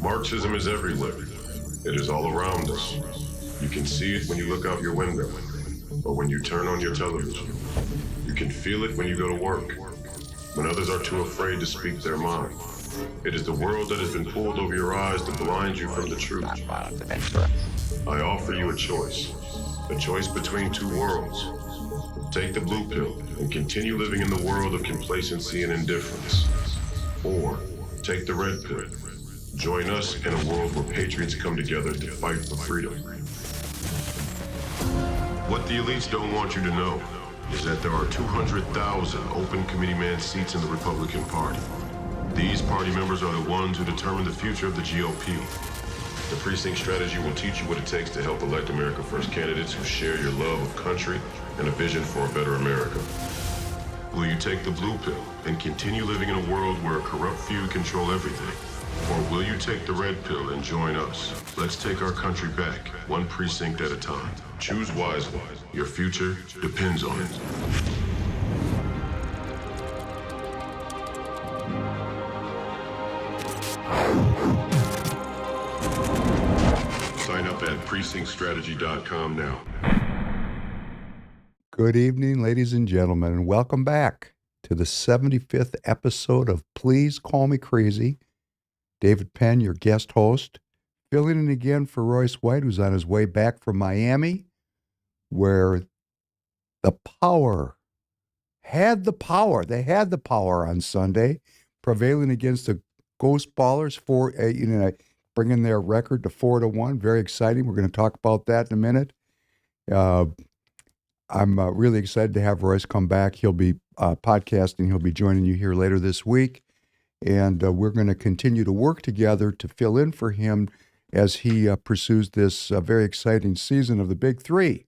Marxism is everywhere. It is all around us. You can see it when you look out your window, or when you turn on your television. You can feel it when you go to work, when others are too afraid to speak their mind. It is the world that has been pulled over your eyes to blind you from the truth. I offer you a choice between two worlds. Take the blue pill and continue living in the world of complacency and indifference. Or take the red pill. Join us in a world where patriots come together to fight for freedom. What the elites don't want you to know is that there are 200,000 open committeeman seats in the Republican Party. These party members are the ones who determine the future of the GOP. The Precinct Strategy will teach you what it takes to help elect America First candidates who share your love of country and a vision for a better America. Will you take the blue pill and continue living in a world where a corrupt few control everything? Or will you take the red pill and join us? Let's take our country back, one precinct at a time. Choose wisely. Your future depends on it. Sign up at PrecinctStrategy.com now. Good evening, ladies and gentlemen, and welcome back to the 75th episode of Please Call Me Crazy. David Penn, your guest host, filling in again for Royce White, who's on his way back from Miami, where the power had the power. They had the power on Sunday, prevailing against the Ghost Ballers for bringing their record to 4-1. Very exciting. We're going to talk about that in a minute. I'm really excited to have Royce come back. He'll be podcasting. He'll be joining you here later this week. And we're going to continue to work together to fill in for him as he pursues this very exciting season of the Big Three.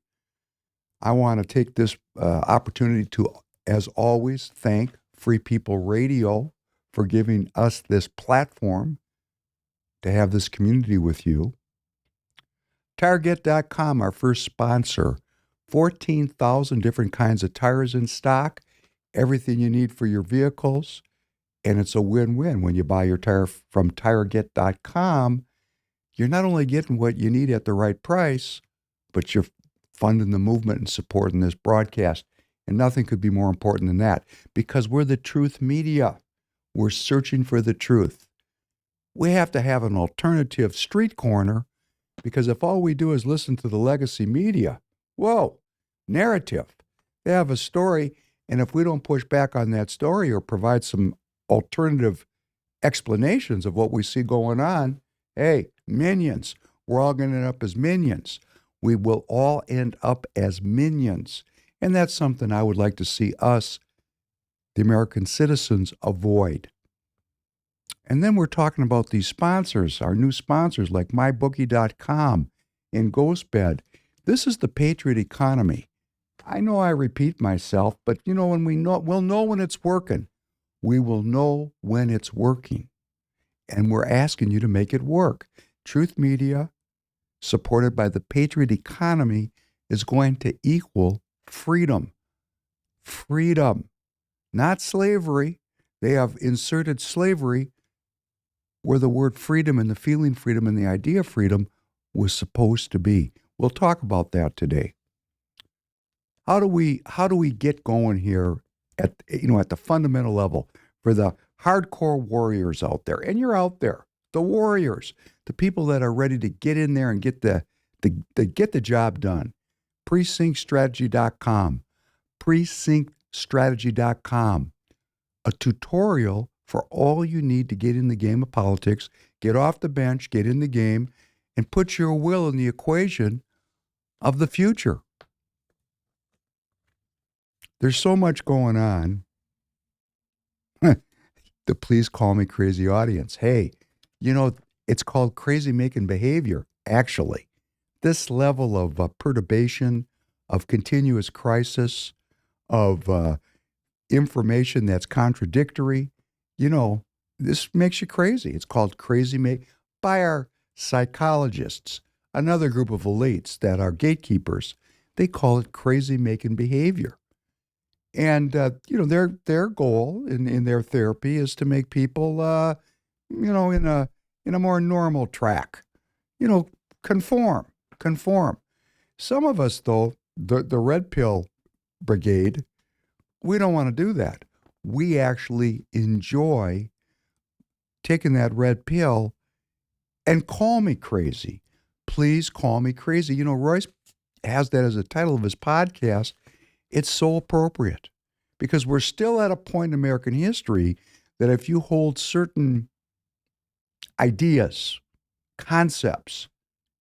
I want to take this opportunity to, as always, thank Free People Radio for giving us this platform to have this community with you. Tireget.com, our first sponsor. 14,000 different kinds of tires in stock, everything you need for your vehicles. And it's a win-win. When you buy your tire from Tireget.com, you're not only getting what you need at the right price, but you're funding the movement and supporting this broadcast. And nothing could be more important than that, because we're the truth media. We're searching for the truth. We have to have an alternative street corner, because if all we do is listen to the legacy media, narrative. They have a story, and if we don't push back on that story or provide some alternative explanations of what we see going on, hey, minions, we're all going to end up as minions. We will all end up as minions. And that's something I would like to see us, the American citizens, avoid. And then we're talking about these sponsors, our new sponsors like MyBookie.com and GhostBed. This is the Patriot economy. I know I repeat myself, but when we'll know when it's working. We will know when it's working. And we're asking you to make it work. Truth Media, supported by the Patriot economy, is going to equal freedom. Freedom, not slavery. They have inserted slavery where the word freedom and the feeling freedom and the idea freedom was supposed to be. We'll talk about that today. How do we get going here at the fundamental level for the hardcore warriors out there? And you're out there, the warriors, the people that are ready to get in there and get the job done. PrecinctStrategy.com. PrecinctStrategy.com. A tutorial for all you need to get in the game of politics, get off the bench, get in the game, and put your will in the equation of the future. There's so much going on. The Please Call Me Crazy audience. Hey, it's called crazy making behavior, actually. This level of perturbation, of continuous crisis, of information that's contradictory, this makes you crazy. It's called by our psychologists, another group of elites that are gatekeepers. They call it crazy making behavior. And, their goal in their therapy is to make people, in a in a more normal track. You know, conform, conform. Some of us, though, the red pill brigade, we don't want to do that. We actually enjoy taking that red pill and call me crazy. Please call me crazy. You know, Royce has that as a title of his podcast. It's so appropriate because we're still at a point in American history that if you hold certain ideas, concepts,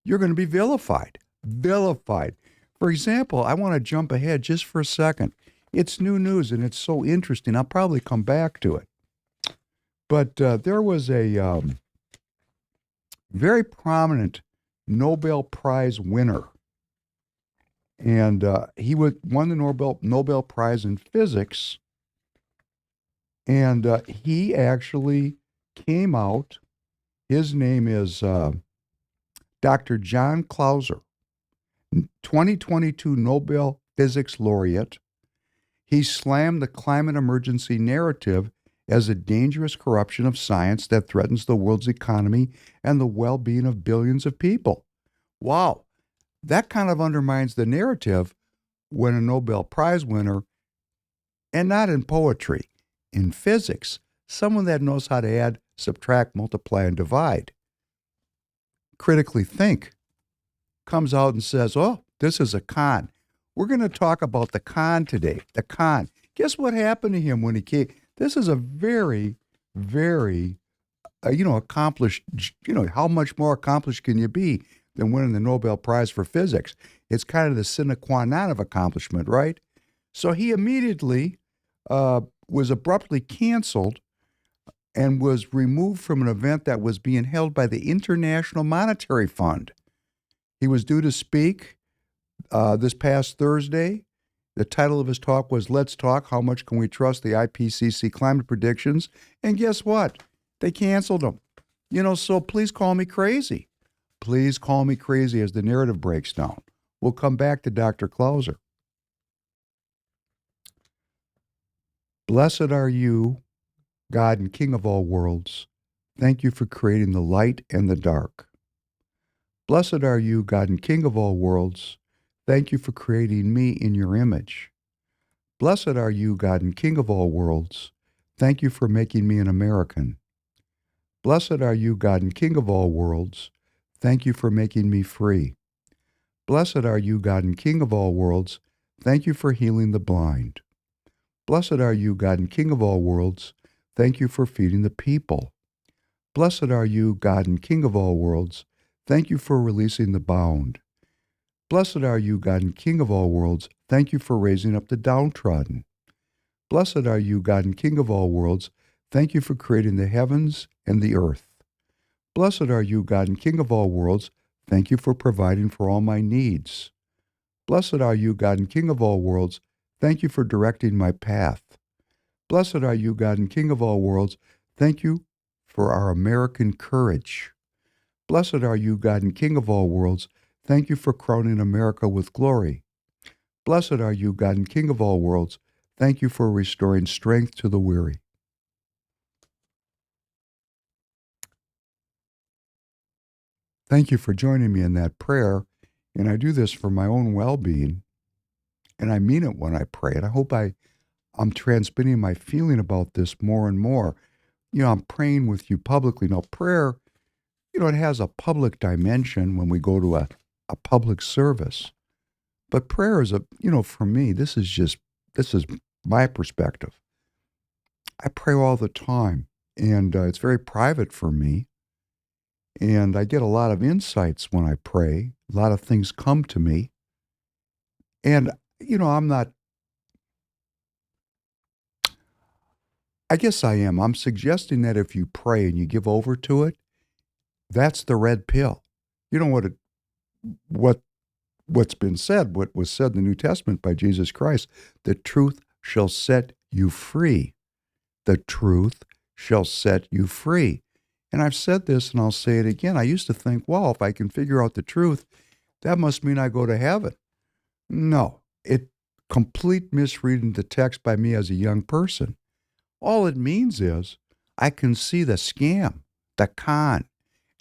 you're going to be vilified. Vilified. For example, I want to jump ahead just for a second. It's new news and it's so interesting. I'll probably come back to it. But there was a very prominent Nobel Prize winner. And he won the Nobel Prize in physics. And he actually came out. His name is Dr. John Clauser, 2022 Nobel Physics Laureate. He slammed the climate emergency narrative as a dangerous corruption of science that threatens the world's economy and the well-being of billions of people. Wow, that kind of undermines the narrative when a Nobel Prize winner, and not in poetry, in physics, someone that knows how to add, subtract, multiply, and divide, critically think, comes out and says, oh, this is a con. We're going to talk about the con today, the con. Guess what happened to him when he came? This is a very, very, accomplished, how much more accomplished can you be than winning the Nobel Prize for physics? It's kind of the sine qua non of accomplishment, right? So he immediately was abruptly canceled and was removed from an event that was being held by the International Monetary Fund. He was due to speak this past Thursday. The title of his talk was Let's Talk, How Much Can We Trust the IPCC Climate Predictions? And guess what? They canceled him. So please call me crazy. Please call me crazy as the narrative breaks down. We'll come back to Dr. Clauser. Blessed are you, God and King of all worlds. Thank you for creating the light and the dark. Blessed are you, God and King of all worlds. Thank you for creating me in your image. Blessed are you, God and King of all worlds. Thank you for making me an American. Blessed are you, God and King of all worlds. Thank you for making me free. Blessed are you, God and King of all worlds. Thank you for healing the blind. Blessed are you, God and King of all worlds. Thank you for feeding the people. Blessed are you, God and King of all worlds. Thank you for releasing the bound. Blessed are you, God and King of all worlds. Thank you for raising up the downtrodden. Blessed are you, God and King of all worlds. Thank you for creating the heavens and the earth. Blessed are you, God and King of all worlds. Thank you for providing for all my needs. Blessed are you, God and King of all worlds. Thank you for directing my path. Blessed are you, God and King of all worlds. Thank you for our American courage. Blessed are you, God and King of all worlds. Thank you for crowning America with glory. Blessed are you, God and King of all worlds. Thank you for restoring strength to the weary. Thank you for joining me in that prayer. And I do this for my own well-being. And I mean it when I pray. And I hope I'm transmitting my feeling about this more and more. I'm praying with you publicly. Now, prayer, it has a public dimension when we go to a public service. But prayer is for me, this is my perspective. I pray all the time, and it's very private for me. And I get a lot of insights when I pray. A lot of things come to me. And, I guess I am. I'm suggesting that if you pray and you give over to it, that's the red pill. You know what's been said, what was said in the New Testament by Jesus Christ, the truth shall set you free. The truth shall set you free. And I've said this and I'll say it again. I used to think, well, if I can figure out the truth, that must mean I go to heaven. No, it complete misreading the text by me as a young person. All it means is I can see the scam, the con.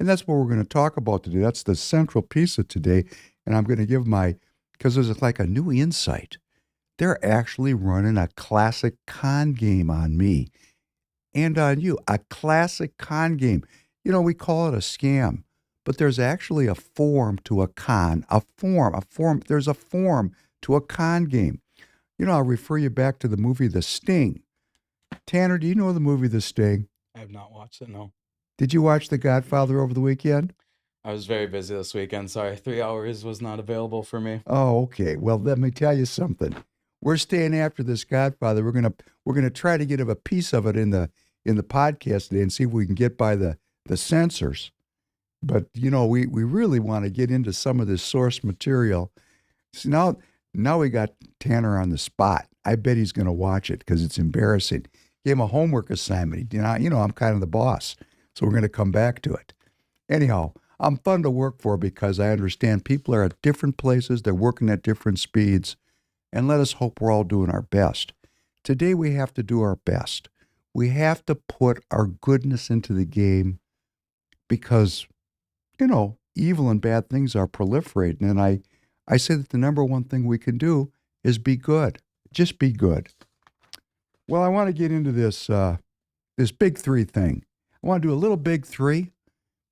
And that's what we're going to talk about today. That's the central piece of today. And I'm going to give because there's like a new insight. They're actually running a classic con game on me and on you, a classic con game. We call it a scam, but there's actually a form to a con, a form. There's a form to a con game. I'll refer you back to the movie The Sting. Tanner, do you know the movie The Sting? I have not watched it, no. Did you watch The Godfather over the weekend? I was very busy this weekend. Sorry, 3 hours was not available for me. Oh, okay. Well, let me tell you something. We're staying after this Godfather. We're gonna try to get a piece of it in the podcast today and see if we can get by the censors. But we really want to get into some of this source material. So now we got Tanner on the spot. I bet he's going to watch it because it's embarrassing. Gave him a homework assignment. I'm kind of the boss, so we're going to come back to it. Anyhow, I'm fun to work for because I understand people are at different places. They're working at different speeds, and let us hope we're all doing our best. Today we have to do our best. We have to put our goodness into the game because, evil and bad things are proliferating. And I say that the number one thing we can do is be good. Just be good. Well, I want to get into this big three thing. I want to do a little big three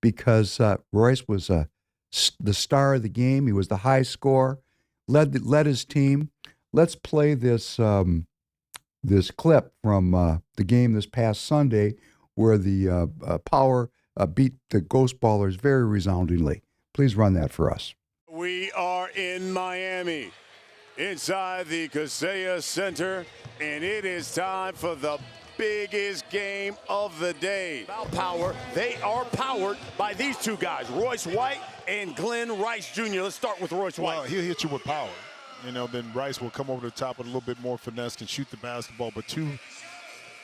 because Royce was the star of the game. He was the high scorer, led his team. Let's play this this clip from the game this past Sunday where the Power beat the Ghost Ballers very resoundingly. Please run that for us. We are in Miami, inside the Kaseya Center, and it is time for the biggest game of the day. About power, they are powered by these two guys, Royce White and Glenn Rice Jr. Let's start with Royce White. Well, he'll hit you with power. Then Rice will come over the top with a little bit more finesse, can shoot the basketball, but two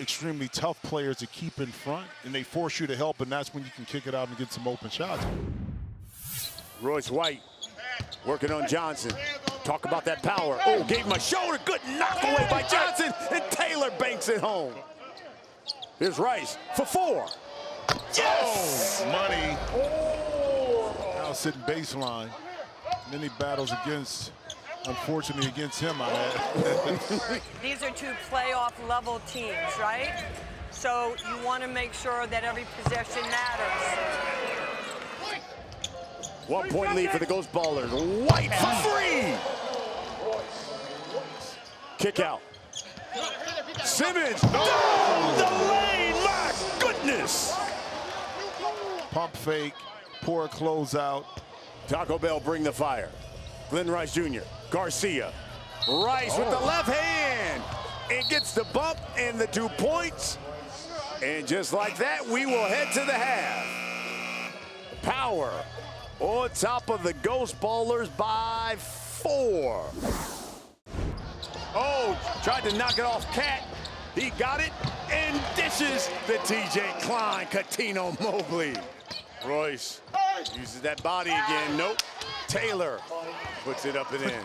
extremely tough players to keep in front, and they force you to help, and that's when you can kick it out and get some open shots. Royce White working on Johnson. Talk about that power. Oh, gave him a shoulder. Good knock away by Johnson, and Taylor banks it home. Here's Rice for four. Yes! Oh, money. Now sitting baseline. And then he battles unfortunately against him, I had. These are two playoff level teams, right? So you want to make sure that every possession matters. 1 point lead for the Ghost Ballers. White for three. Kick out. Simmons down the lane. My goodness. Pump fake, poor closeout. Taco Bell bring the fire. Glenn Rice Jr., Garcia. Rice with the left hand. It gets the bump and the 2 points. And just like that, we will head to the half. Power on top of the Ghost Ballers by 4. Oh, tried to knock it off Cat. He got it and dishes the TJ Klein, Catino Mobley. Royce uses that body again. Nope. Taylor puts it up and in.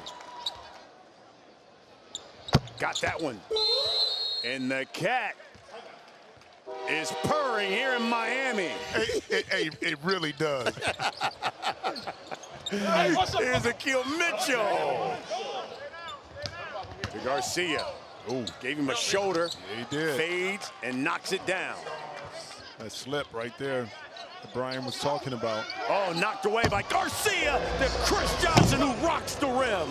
Got that one. And the Cat is purring here in Miami. It really does. Here's Akil Mitchell. To Garcia. Ooh. Gave him a shoulder. Yeah, he did. Fades and knocks it down. That slip right there that Brian was talking about. Oh, knocked away by Garcia. The Chris Johnson who rocks the rim.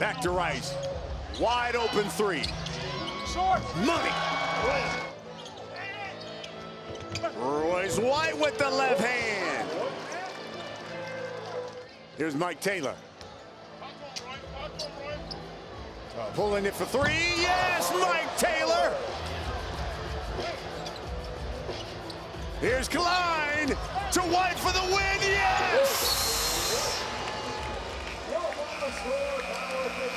Back to Rice. Wide open three. Short. Money. Royce White with the left hand. Here's Mike Taylor. Pulling it for three. Yes, Mike Taylor. Here's Klein to White for the win. Yes.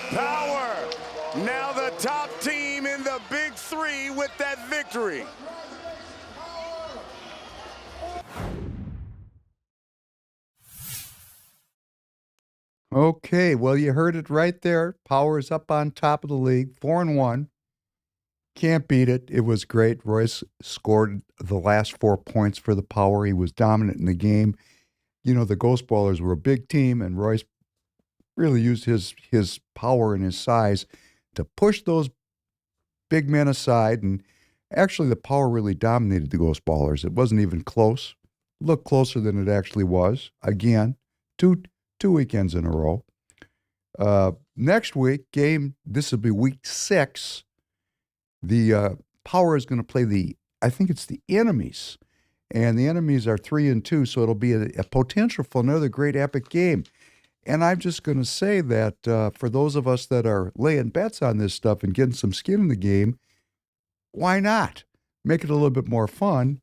Power. Now the top team in the Big Three with that victory. Okay, well, you heard it right there. Power's up on top of the league, 4-1. Can't beat it. It was great. Royce scored the last 4 points for the Power. He was dominant in the game. You know, the Ghost Ballers were a big team, and Royce really used his power and his size to push those big men aside. And actually, the Power really dominated the Ghost Ballers. It wasn't even close. Looked closer than it actually was. Again, two weekends in a row. Next week, this will be week 6. The Power is going to play I think it's the Enemies. And the Enemies are 3-2, so it'll be a potential for another great epic game. And I'm just going to say that for those of us that are laying bets on this stuff and getting some skin in the game, why not? Make it a little bit more fun.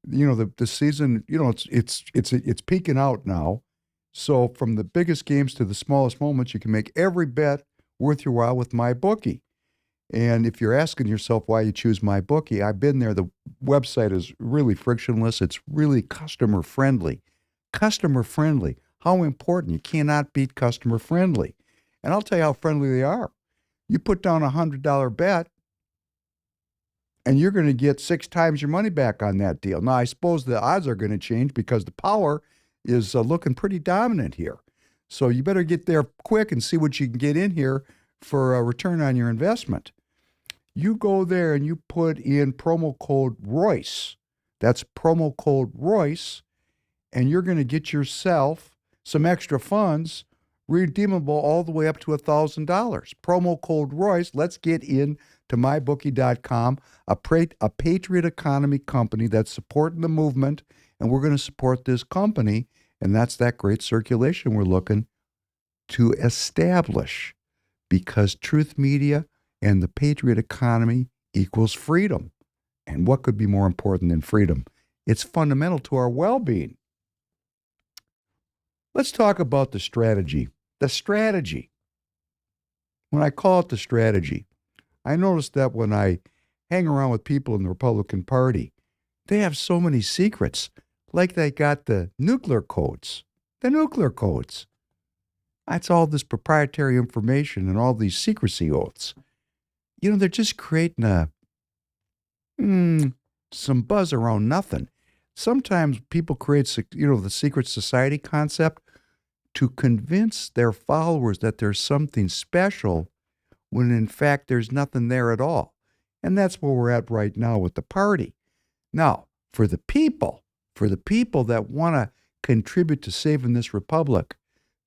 You know, the season, you know, it's peaking out now. So from the biggest games to the smallest moments, you can make every bet worth your while with MyBookie. And if you're asking yourself why you choose MyBookie, I've been there. The website is really frictionless. It's really customer friendly. Customer friendly. How important. You cannot beat customer friendly. And I'll tell you how friendly they are. You put down a $100 bet, and you're going to get 6 times your money back on that deal. Now, I suppose the odds are going to change because the Power is looking pretty dominant here. So you better get there quick and see what you can get in here for a return on your investment. You go there and you put in promo code Royce. That's promo code Royce, and you're going to get yourself some extra funds, redeemable all the way up to $1,000. Promo code Royce. Let's get in to MyBookie.com, a Patriot economy company that's supporting the movement, and we're going to support this company, and that's that great circulation we're looking to establish, because truth media and the Patriot economy equals freedom. And what could be more important than freedom? It's fundamental to our well-being. Let's talk about the strategy. The strategy. When I call it the strategy, I noticed that when I hang around with people in the Republican Party, they have so many secrets, like they got the nuclear codes. The nuclear codes. That's all this proprietary information and all these secrecy oaths. You know, they're just creating some buzz around nothing. Sometimes people create, the secret society concept to convince their followers that there's something special when in fact there's nothing there at all. And that's where we're at right now with the party. Now, for the people that want to contribute to saving this republic,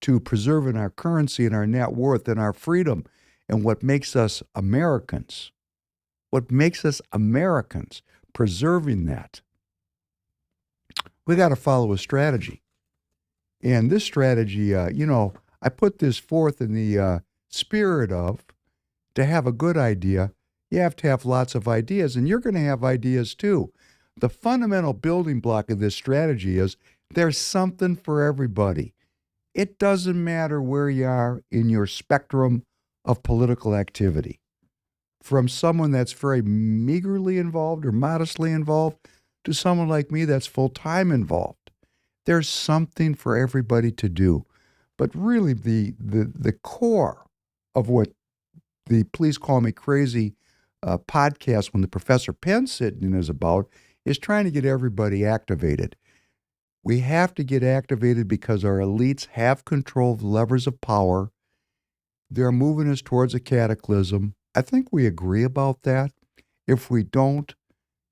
to preserving our currency and our net worth and our freedom and what makes us Americans, preserving that, we got to follow a strategy. And this strategy, I put this forth in the spirit of, to have a good idea, you have to have lots of ideas, and you're going to have ideas too. The fundamental building block of this strategy is there's something for everybody. It doesn't matter where you are in your spectrum of political activity. From someone that's very meagerly involved or modestly involved to someone like me that's full-time involved. There's something for everybody to do. But really the core of what the Please Call Me Crazy podcast when the Professor Penn's sitting in is about is trying to get everybody activated. We have to get activated because our elites have control of the levers of power. They're moving us towards a cataclysm. I think we agree about that. If we don't,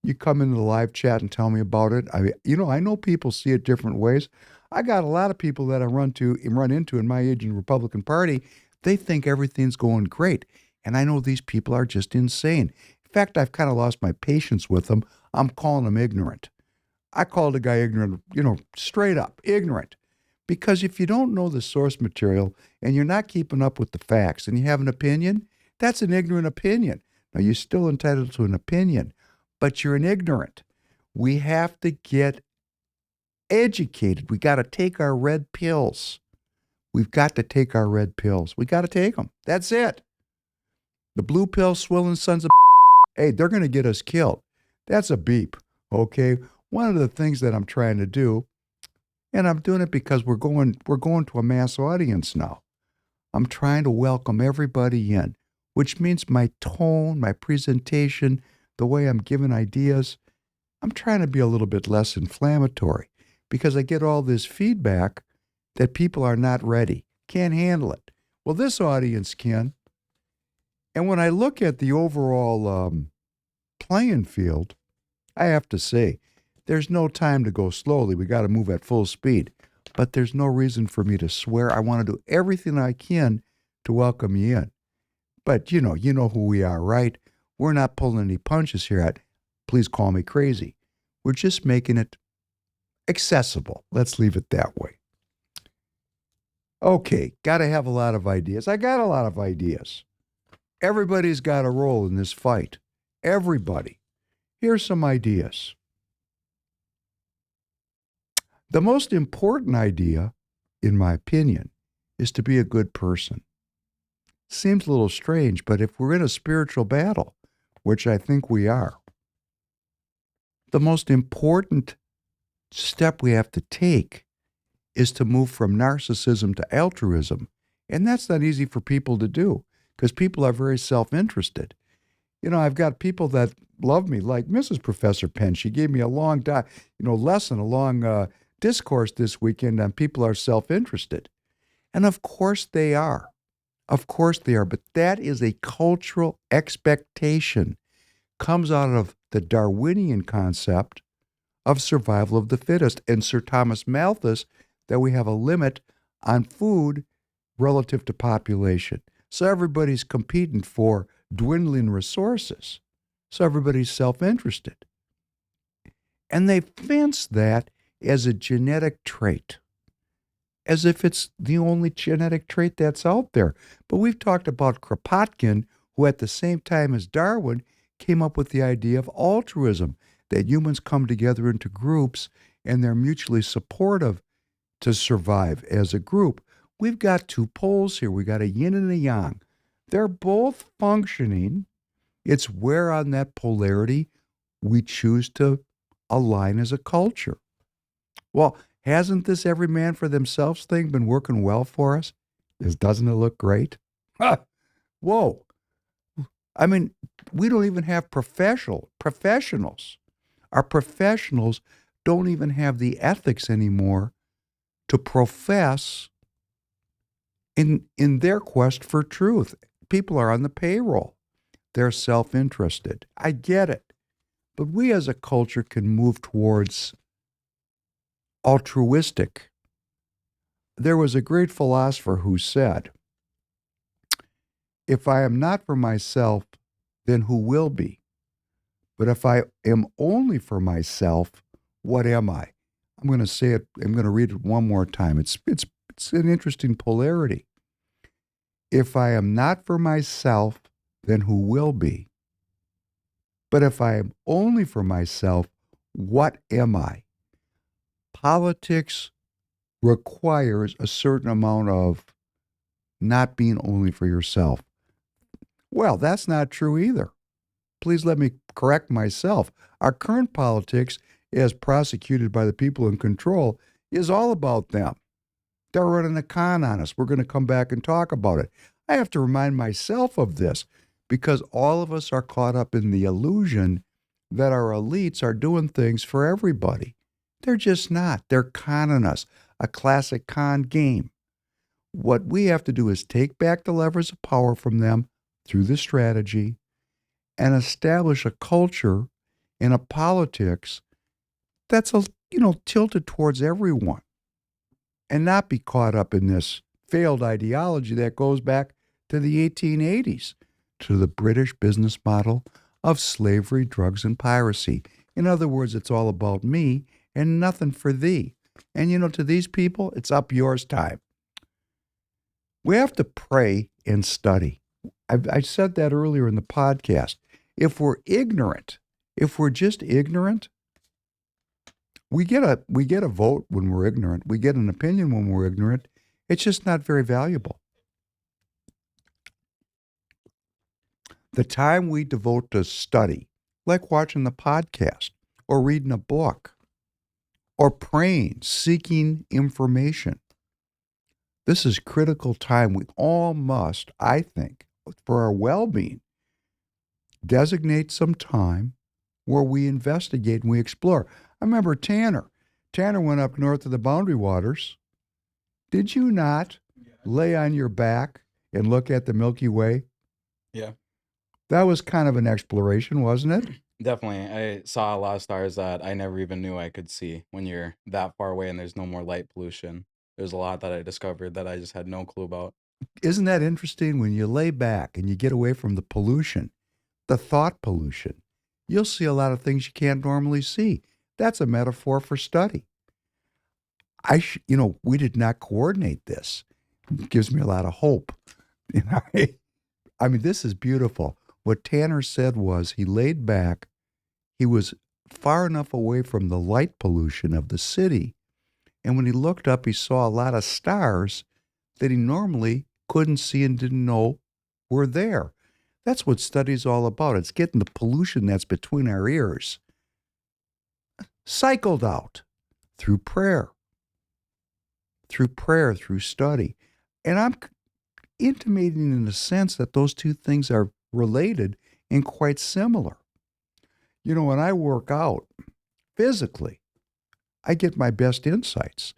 you come into the live chat and tell me about it. I know people see it different ways. I got a lot of people that I run into in my age in the Republican Party. They think everything's going great. And I know these people are just insane. In fact, I've kind of lost my patience with them. I'm calling them ignorant. I called a guy ignorant, straight up ignorant. Because if you don't know the source material and you're not keeping up with the facts and you have an opinion, that's an ignorant opinion. Now, you're still entitled to an opinion, but you're an ignorant. We have to get educated. We got to take our red pills. We've got to take our red pills. We got to take them. That's it. The blue pill swilling sons of hey, they're going to get us killed. That's a beep, okay? One of the things that I'm trying to do, and I'm doing it because we're going to a mass audience now. I'm trying to welcome everybody in. which means my tone, my presentation, the way I'm giving ideas, I'm trying to be a little bit less inflammatory because I get all this feedback that people are not ready, can't handle it. Well, this audience can. And when I look at the overall playing field, I have to say, there's no time to go slowly. We got to move at full speed. But there's no reason for me to swear. I want to do everything I can to welcome you in. But you know who we are, right? We're not pulling any punches here at, please call me crazy. We're just making it accessible. Let's leave it that way. Okay, got to have a lot of ideas. I got a lot of ideas. Everybody's got a role in this fight. Everybody. Here's some ideas. The most important idea, in my opinion, is to be a good person. Seems a little strange, but if we're in a spiritual battle, which I think we are, the most important step we have to take is to move from narcissism to altruism. And that's not easy for people to do because people are very self-interested. You know, I've got people that love me, like Mrs. Professor Penn. She gave me a long lesson, a long discourse this weekend on people are self-interested. And of course they are. Of course they are. But that is a cultural expectation. Comes out of the Darwinian concept of survival of the fittest. And Sir Thomas Malthus, that we have a limit on food relative to population. So everybody's competing for dwindling resources. So everybody's self-interested. And they fence that as a genetic trait, as if it's the only genetic trait that's out there. But we've talked about Kropotkin, who at the same time as Darwin came up with the idea of altruism, that humans come together into groups and they're mutually supportive to survive as a group. We've got two poles here. We got a yin and a yang. They're both functioning. It's where on that polarity we choose to align as a culture. Well, hasn't this every man for themselves thing been working well for us? Doesn't it look great? Whoa. I mean, we don't even have professionals. Our professionals don't even have the ethics anymore to profess in their quest for truth. People are on the payroll. They're self-interested. I get it. But we as a culture can move towards altruistic. There was a great philosopher who said, if I am not for myself, then who will be? But if I am only for myself, what am I? I'm going to say it, I'm going to read it one more time. It's an interesting polarity. If I am not for myself, then who will be? But if I am only for myself, what am I? Politics requires a certain amount of not being only for yourself. Well, that's not true either. Please let me correct myself. Our current politics, as prosecuted by the people in control, is all about them. They're running a con on us. We're going to come back and talk about it. I have to remind myself of this because all of us are caught up in the illusion that our elites are doing things for everybody. They're just not. They're conning us. A classic con game. What we have to do is take back the levers of power from them through the strategy and establish a culture and a politics that's tilted towards everyone and not be caught up in this failed ideology that goes back to the 1880s, to the British business model of slavery, drugs, and piracy. In other words, it's all about me and nothing for thee. And to these people, it's up yours time. We have to pray and study. I said that earlier in the podcast. If we're ignorant, if we're just ignorant, we get a vote when we're ignorant. We get an opinion when we're ignorant. It's just not very valuable. The time we devote to study, like watching the podcast or reading a book or praying, seeking information, this is critical time. We all must, I think, for our well-being, designate some time where we investigate and we explore. I remember Tanner. Tanner went up north of the Boundary Waters. Did you not lay on your back and look at the Milky Way? Yeah, That was kind of an exploration, wasn't it? definitely. I saw a lot of stars that I never even knew I could see when you're that far away and there's no more light pollution. There's a lot that I discovered that I just had no clue about. Isn't that interesting? When you lay back and you get away from the pollution, the thought pollution, you'll see a lot of things you can't normally see. That's a metaphor for study. We did not coordinate this. It gives me a lot of hope. I mean, this is beautiful. What Tanner said was he laid back. He was far enough away from the light pollution of the city. And when he looked up, he saw a lot of stars that he normally couldn't see and didn't know were there. That's what study's all about. It's getting the pollution that's between our ears cycled out through prayer, through study. And I'm intimating in a sense that those two things are related and quite similar. When I work out physically, I get my best insights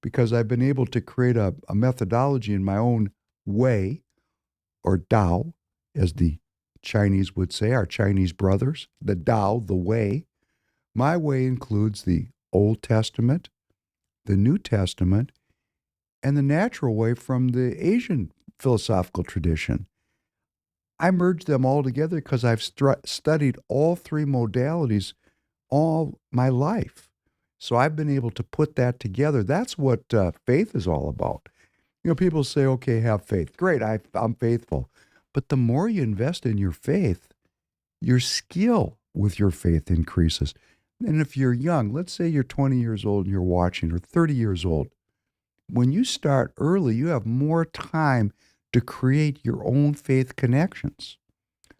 because I've been able to create a methodology in my own way, or Tao, as the Chinese would say, our Chinese brothers, the Tao, the way. My way includes the Old Testament, the New Testament, and the natural way from the Asian philosophical tradition. I merge them all together because I've studied all three modalities all my life. So I've been able to put that together. That's what faith is all about. People say, okay, have faith. Great, I'm faithful. But the more you invest in your faith, your skill with your faith increases. And if you're young, let's say you're 20 years old and you're watching, or 30 years old, when you start early, you have more time to create your own faith connections.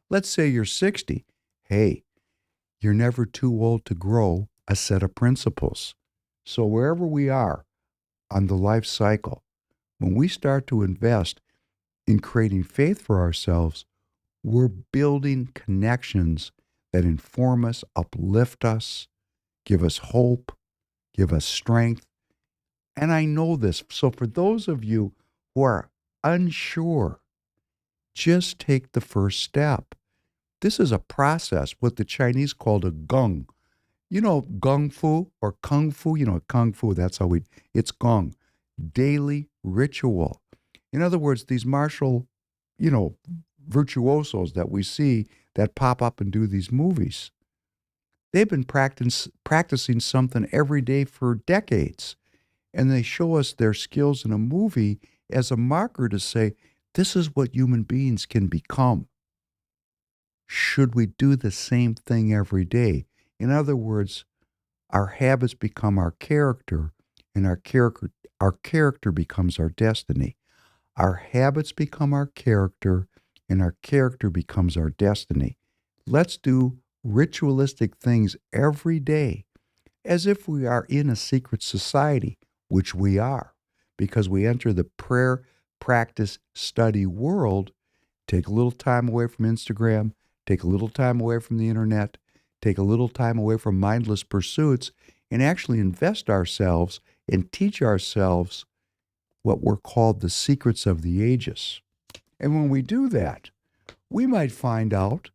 Let's say you're 60. Hey, you're never too old to grow a set of principles. So wherever we are on the life cycle, when we start to invest in creating faith for ourselves, we're building connections that inform us, uplift us, give us hope, give us strength. And I know this. So for those of you who are unsure, just take the first step. This is a process, what the Chinese called a gong. Gung fu or kung fu, kung fu, it's gong. Daily ritual. In other words, these martial, virtuosos that we see that pop up and do these movies, they've been practicing something every day for decades. And they show us their skills in a movie as a marker to say, this is what human beings can become. Should we do the same thing every day? In other words, our habits become our character, and our character becomes our destiny. Our habits become our character, and our character becomes our destiny. Let's do ritualistic things every day as if we are in a secret society, which we are, because we enter the prayer, practice, study world. Take a little time away from Instagram, take a little time away from the internet, take a little time away from mindless pursuits, and actually invest ourselves and teach ourselves what were called the secrets of the ages. And when we do that, we might find out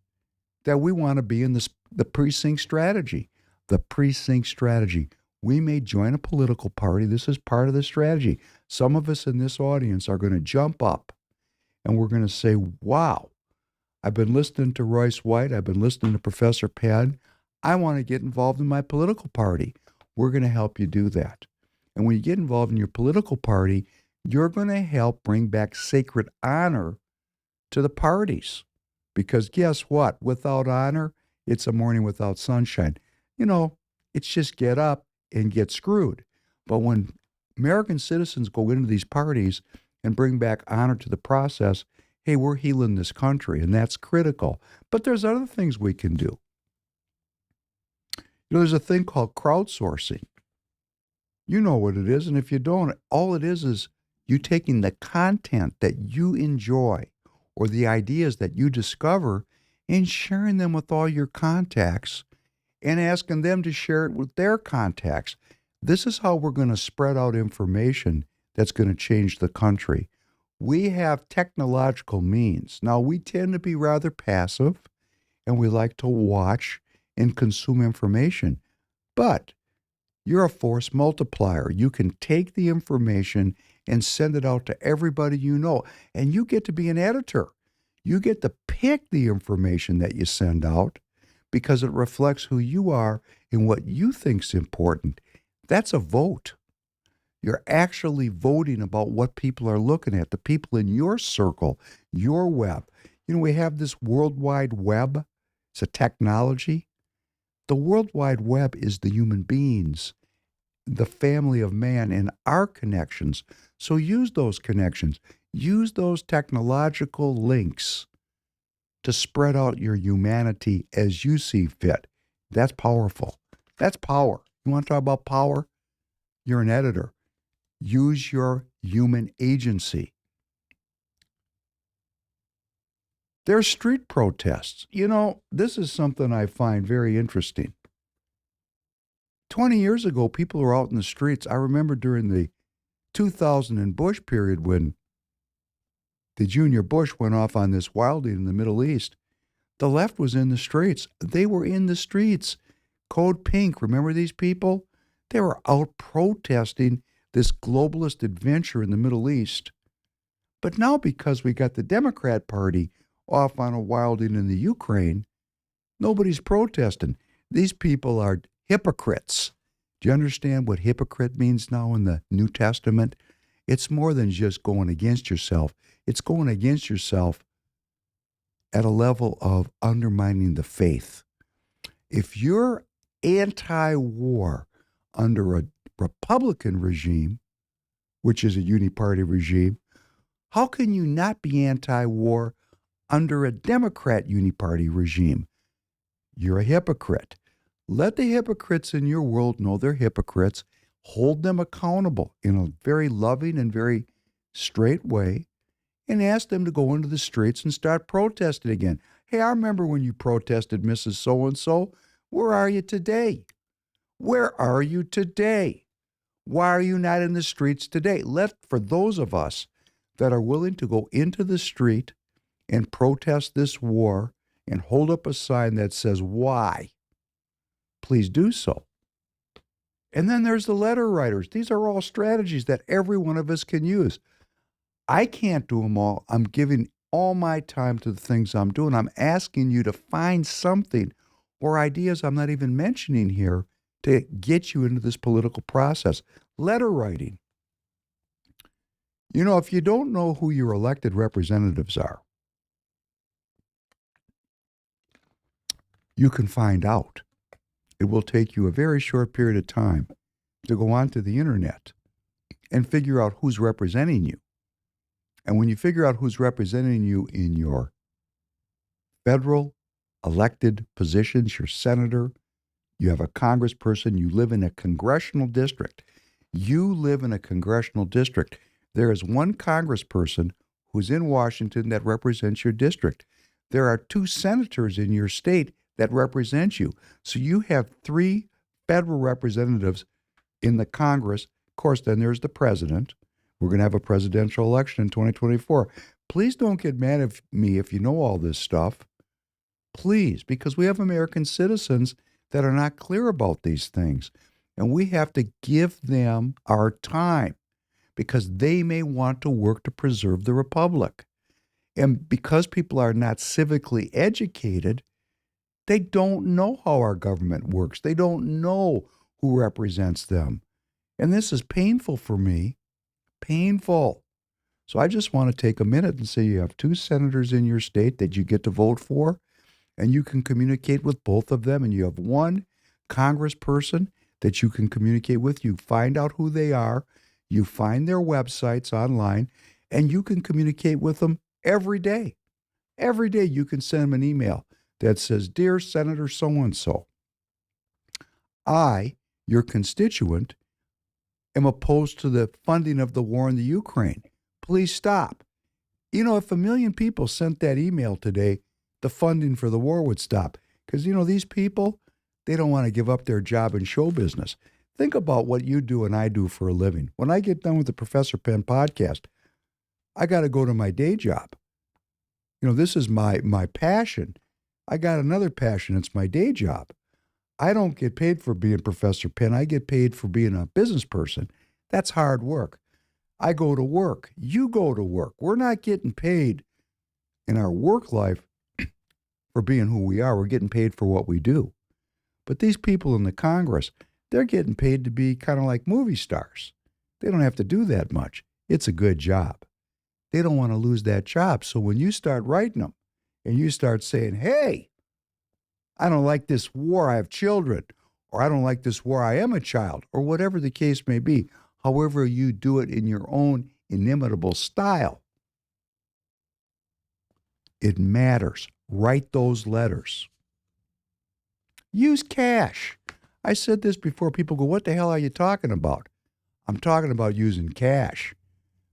that we want to be in the Precinct Strategy. The Precinct Strategy. We may join a political party. This is part of the strategy. Some of us in this audience are going to jump up and we're going to say, wow, I've been listening to Royce White. I've been listening to Professor Penn. I want to get involved in my political party. We're going to help you do that. And when you get involved in your political party, you're going to help bring back sacred honor to the parties. Because guess what? Without honor, it's a morning without sunshine. It's just get up and get screwed. But when American citizens go into these parties and bring back honor to the process, hey, we're healing this country, and that's critical. But there's other things we can do. There's a thing called crowdsourcing. You know what it is, and if you don't, all it is you taking the content that you enjoy or the ideas that you discover and sharing them with all your contacts and asking them to share it with their contacts. This is how we're going to spread out information that's going to change the country. We have technological means. Now, we tend to be rather passive and we like to watch and consume information, but you're a force multiplier. You can take the information and send it out to everybody you know, and you get to be an editor. You get to pick the information that you send out because it reflects who you are and what you think's important. That's a vote. You're actually voting about what people are looking at, the people in your circle, your web. You know, we have this World Wide Web. It's a technology. The World Wide Web is the human beings, the family of man, and our connections. So use those connections. Use those technological links to spread out your humanity as you see fit. That's powerful. That's power. You want to talk about power? You're an editor. Use your human agency. There's street protests. You know, this is something I find very interesting. 20 years ago, people were out in the streets. I remember during the 2000 and Bush period when the Junior Bush went off on this wilding in the Middle East. The left was in the streets. They were in the streets. Code Pink, remember these people? They were out protesting this globalist adventure in the Middle East. But now because we got the Democrat Party off on a wilding in the Ukraine, nobody's protesting. These people are hypocrites. Do you understand what hypocrite means now in the New Testament? It's more than just going against yourself. It's going against yourself at a level of undermining the faith. If you're anti-war under a Republican regime, which is a uniparty regime, how can you not be anti-war under a Democrat uniparty regime? You're a hypocrite. Let the hypocrites in your world know they're hypocrites. Hold them accountable in a very loving and very straight way, and ask them to go into the streets and start protesting again. Hey, I remember when you protested Mrs. So-and-so. Where are you today? Where are you today? Why are you not in the streets today? For those of us that are willing to go into the street and protest this war and hold up a sign that says, why? Please do so. And then there's the letter writers. These are all strategies that every one of us can use. I can't do them all. I'm giving all my time to the things I'm doing. I'm asking you to find something or ideas I'm not even mentioning here to get you into this political process. Letter writing. You know, if you don't know who your elected representatives are, you can find out. It will take you a very short period of time to go onto the internet and figure out who's representing you. And when you figure out who's representing you in your federal elected positions, your senator, you have a congressperson, you live in a congressional district. You live in a congressional district. There is one congressperson who's in Washington that represents your district. There are 2 senators in your state that represent you. So you have 3 federal representatives in the Congress. Of course, then there's the president. We're going to have a presidential election in 2024. Please don't get mad at me if you know all this stuff. Please, because we have American citizens that are not clear about these things. And we have to give them our time because they may want to work to preserve the republic. And because people are not civically educated, they don't know how our government works. They don't know who represents them. And this is painful for me. Painful. So I just want to take a minute and say you have 2 senators in your state that you get to vote for, and you can communicate with both of them, and you have 1 congressperson that you can communicate with. You find out who they are, you find their websites online, and you can communicate with them every day. Every day you can send them an email that says, Dear Senator so-and-so, I, your constituent, am opposed to the funding of the war in the Ukraine. Please stop. If 1 million people sent that email today, the funding for the war would stop. Because, these people, they don't want to give up their job in show business. Think about what you do and I do for a living. When I get done with the Professor Penn podcast, I got to go to my day job. This is my passion. I got another passion. It's my day job. I don't get paid for being Professor Penn. I get paid for being a business person. That's hard work. I go to work. You go to work. We're not getting paid in our work life for being who we are. We're getting paid for what we do. But these people in the Congress, they're getting paid to be kind of like movie stars. They don't have to do that much. It's a good job. They don't want to lose that job. So when you start writing them and you start saying, hey, I don't like this war, I have children, or I don't like this war, I am a child, or whatever the case may be, however you do it in your own inimitable style, it matters. Write those letters. Use cash. I said this before. People go, what the hell are you talking about? I'm talking about using cash.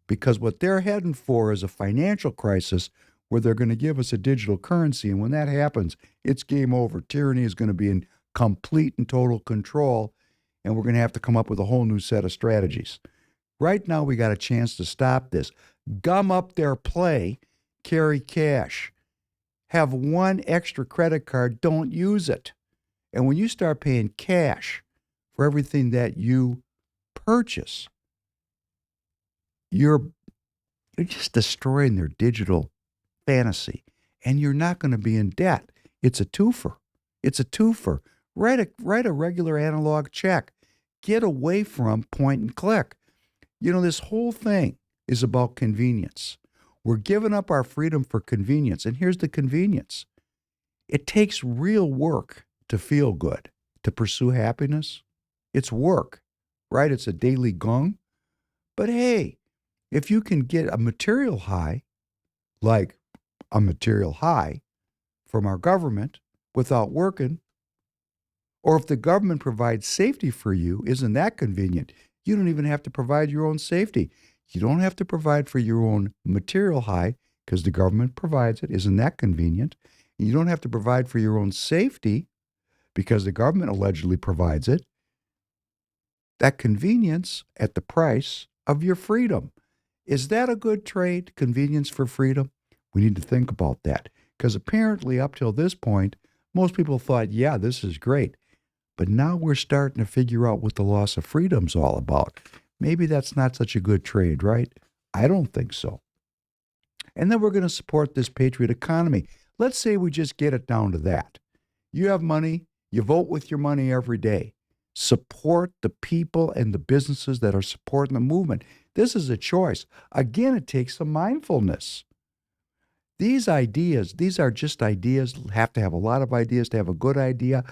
Because what they're heading for is a financial crisis where they're going to give us a digital currency. And when that happens, it's game over. Tyranny is going to be in complete and total control, and we're going to have to come up with a whole new set of strategies. Right now, we got a chance to stop this. Gum up their play, carry cash. Have one extra credit card, don't use it. And when you start paying cash for everything that you purchase, you're just destroying their digital fantasy, and you're not going to be in debt. It's a twofer. It's a twofer. Write a regular analog check. Get away from point and click. This whole thing is about convenience. We're giving up our freedom for convenience, and here's the convenience. It takes real work to feel good, to pursue happiness. It's work, right? It's a daily gong. But hey, if you can get a material high, like a material high from our government without working, or if the government provides safety for you, isn't that convenient? You don't even have to provide your own safety. You don't have to provide for your own material high because the government provides it. Isn't that convenient? You don't have to provide for your own safety because the government allegedly provides it. That convenience at the price of your freedom. Is that a good trade, convenience for freedom? We need to think about that because apparently up till this point, most people thought, yeah, this is great. But now we're starting to figure out what the loss of freedom's all about. Maybe that's not such a good trade, right? I don't think so. And then we're going to support this patriot economy. Let's say we just get it down to that. You have money, you vote with your money every day. Support the people and the businesses that are supporting the movement. This is a choice. Again, it takes some mindfulness. These ideas, these are just ideas. Have to have a lot of ideas to have a good idea.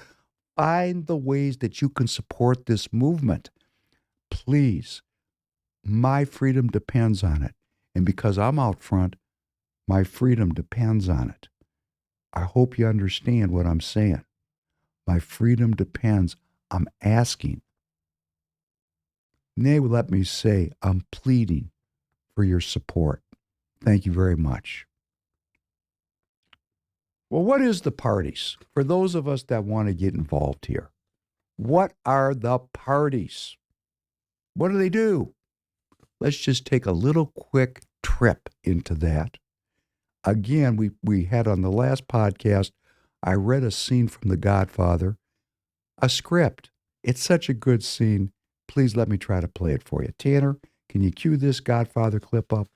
Find the ways that you can support this movement. Please, my freedom depends on it. And because I'm out front, my freedom depends on it. I hope you understand what I'm saying. My freedom depends. I'm asking. Nay, let me say, I'm pleading for your support. Thank you very much. Well, what is the parties? For those of us that want to get involved here, what are the parties? What do? Let's just take a little quick trip into that. Again, we had on the last podcast, I read a scene from The Godfather, a script. It's such a good scene. Please let me try to play it for you. Tanner, can you cue this Godfather clip up?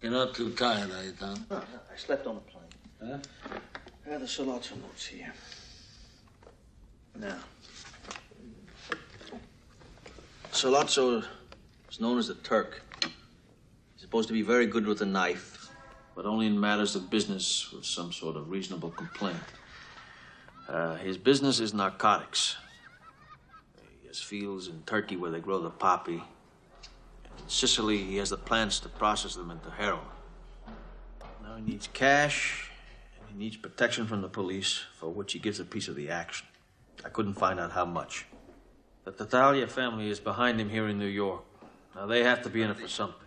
You're not too tired, are you, Tom? No, I slept on the plane. Huh? I have the Salazzo notes here. Now, Salazzo is known as the Turk. He's supposed to be very good with a knife, but only in matters of business with some sort of reasonable complaint. His business is narcotics. He has fields in Turkey where they grow the poppy. In Sicily, he has the plants to process them into heroin. Now he needs cash, and he needs protection from the police, for which he gives a piece of the action. I couldn't find out how much. The Tattaglia family is behind him here in New York. Now, they have to be in it for something.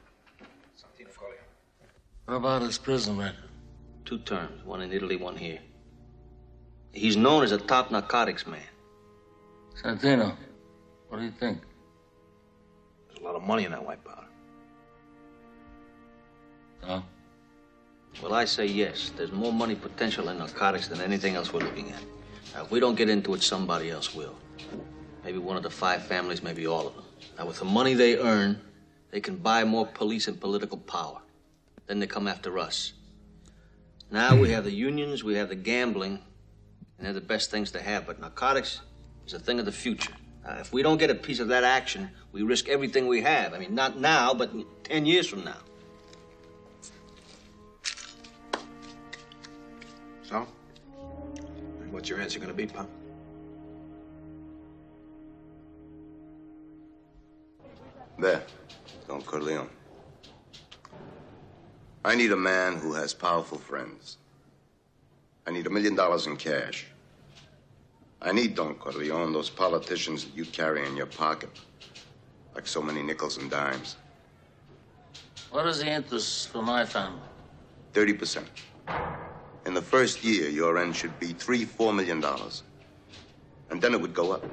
What about his prison record? 2 terms, one in Italy, one here. He's known as a top narcotics man. Santino, what do you think? There's a lot of money in that white powder. Huh? Well, I say yes. There's more money potential in narcotics than anything else we're looking at. Now, if we don't get into it, somebody else will. Maybe one of the 5 families, maybe all of them. Now, with the money they earn, they can buy more police and political power. Then they come after us. Now we have the unions, we have the gambling, and they're the best things to have. But narcotics is a thing of the future. If we don't get a piece of that action, we risk everything we have. I mean, not now, but 10 years from now. So? What's your answer gonna be, Pop? There, Don Corleone. I need a man who has powerful friends. I need $1 million in cash. I need, Don Corleone, those politicians that you carry in your pocket, like so many nickels and dimes. What is the interest for my family? 30%. In the first year, your end should be $3-4 million. And then it would go up.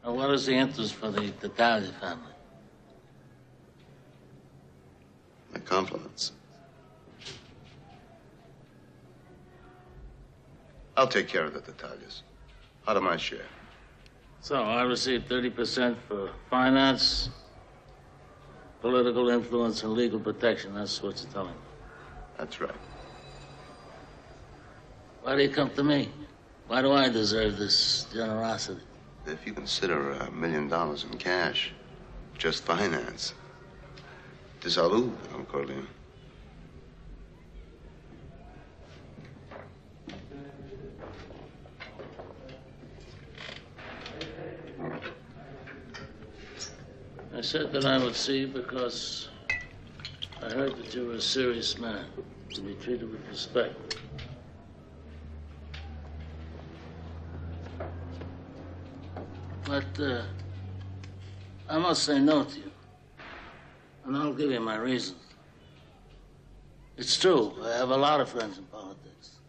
And what is the interest for the Tattaglia family? My compliments. I'll take care of the Tattaglias. Out of my share. So I receive 30% for finance, political influence, and legal protection. That's what you're telling me. That's right. Why do you come to me? Why do I deserve this generosity? If you consider $1 million in cash, just finance. Salud, Don Corleone. I said that I would see you because I heard that you were a serious man, to be treated with respect. But I must say no to you. And I'll give you my reasons. It's true, I have a lot of friends in politics.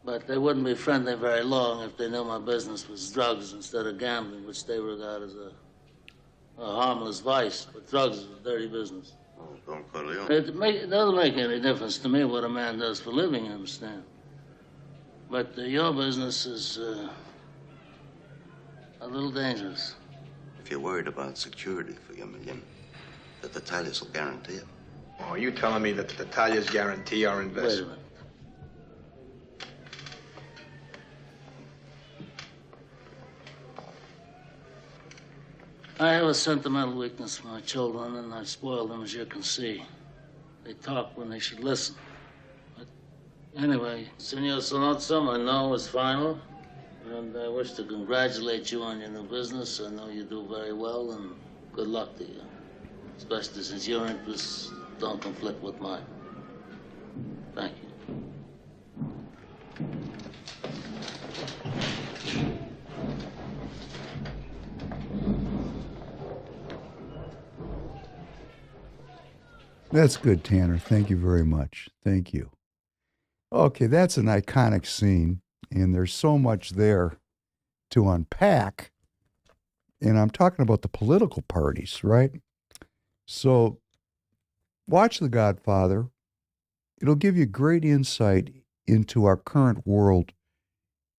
But they wouldn't be friendly very long if they knew my business was drugs instead of gambling, which they regard as a harmless vice. But drugs is a dirty business. Oh, Don Corleone. It doesn't make any difference to me what a man does for a living, you understand? But your business is a little dangerous. If you're worried about security for your $1 million, the Tattaglias will guarantee it. Oh, are you telling me that the Tattaglias guarantee our Wait a investment? minute. I have a sentimental weakness for my children, and I spoil them, as you can see. They talk when they should listen. But anyway, Senor Sonozzo, my no is final, and I wish to congratulate you on your new business. I know you do very well, and good luck to you, especially since your interests don't conflict with mine. Thank you. That's good, Tanner. Thank you very much. Thank you. Okay, that's an iconic scene, and there's so much there to unpack. And I'm talking about the political parties, right? So watch The Godfather. It'll give you great insight into our current world.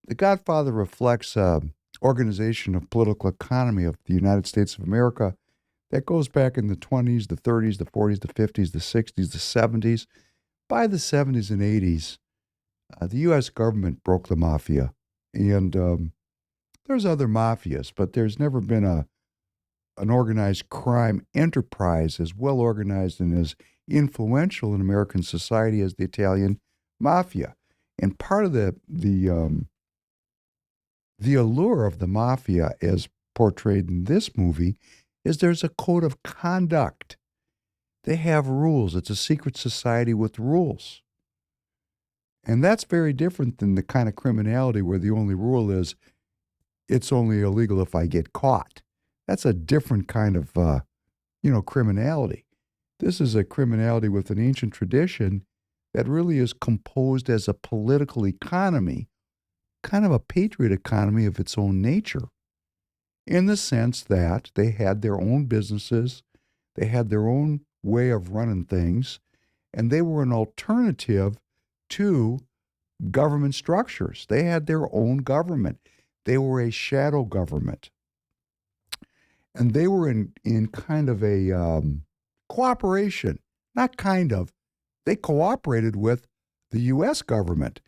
The Godfather reflects an organization of political economy of the United States of America that goes back in the 20s, the 30s, the 40s, the 50s, the 60s, the 70s. By the 70s and 80s, the U.S. government broke the mafia. And there's other mafias, but there's never been an organized crime enterprise as well organized and as influential in American society as the Italian mafia. And part of the allure of the mafia as portrayed in this movie is there's a code of conduct. They have rules. It's a secret society with rules. And that's very different than the kind of criminality where the only rule is it's only illegal if I get caught. That's a different kind of, criminality. This is a criminality with an ancient tradition that really is composed as a political economy, kind of a patriot economy of its own nature, in the sense that they had their own businesses, they had their own way of running things, and they were an alternative to government structures. They had their own government. They were a shadow government. And they were in kind of a cooperation, not kind of, they cooperated with the U.S. government.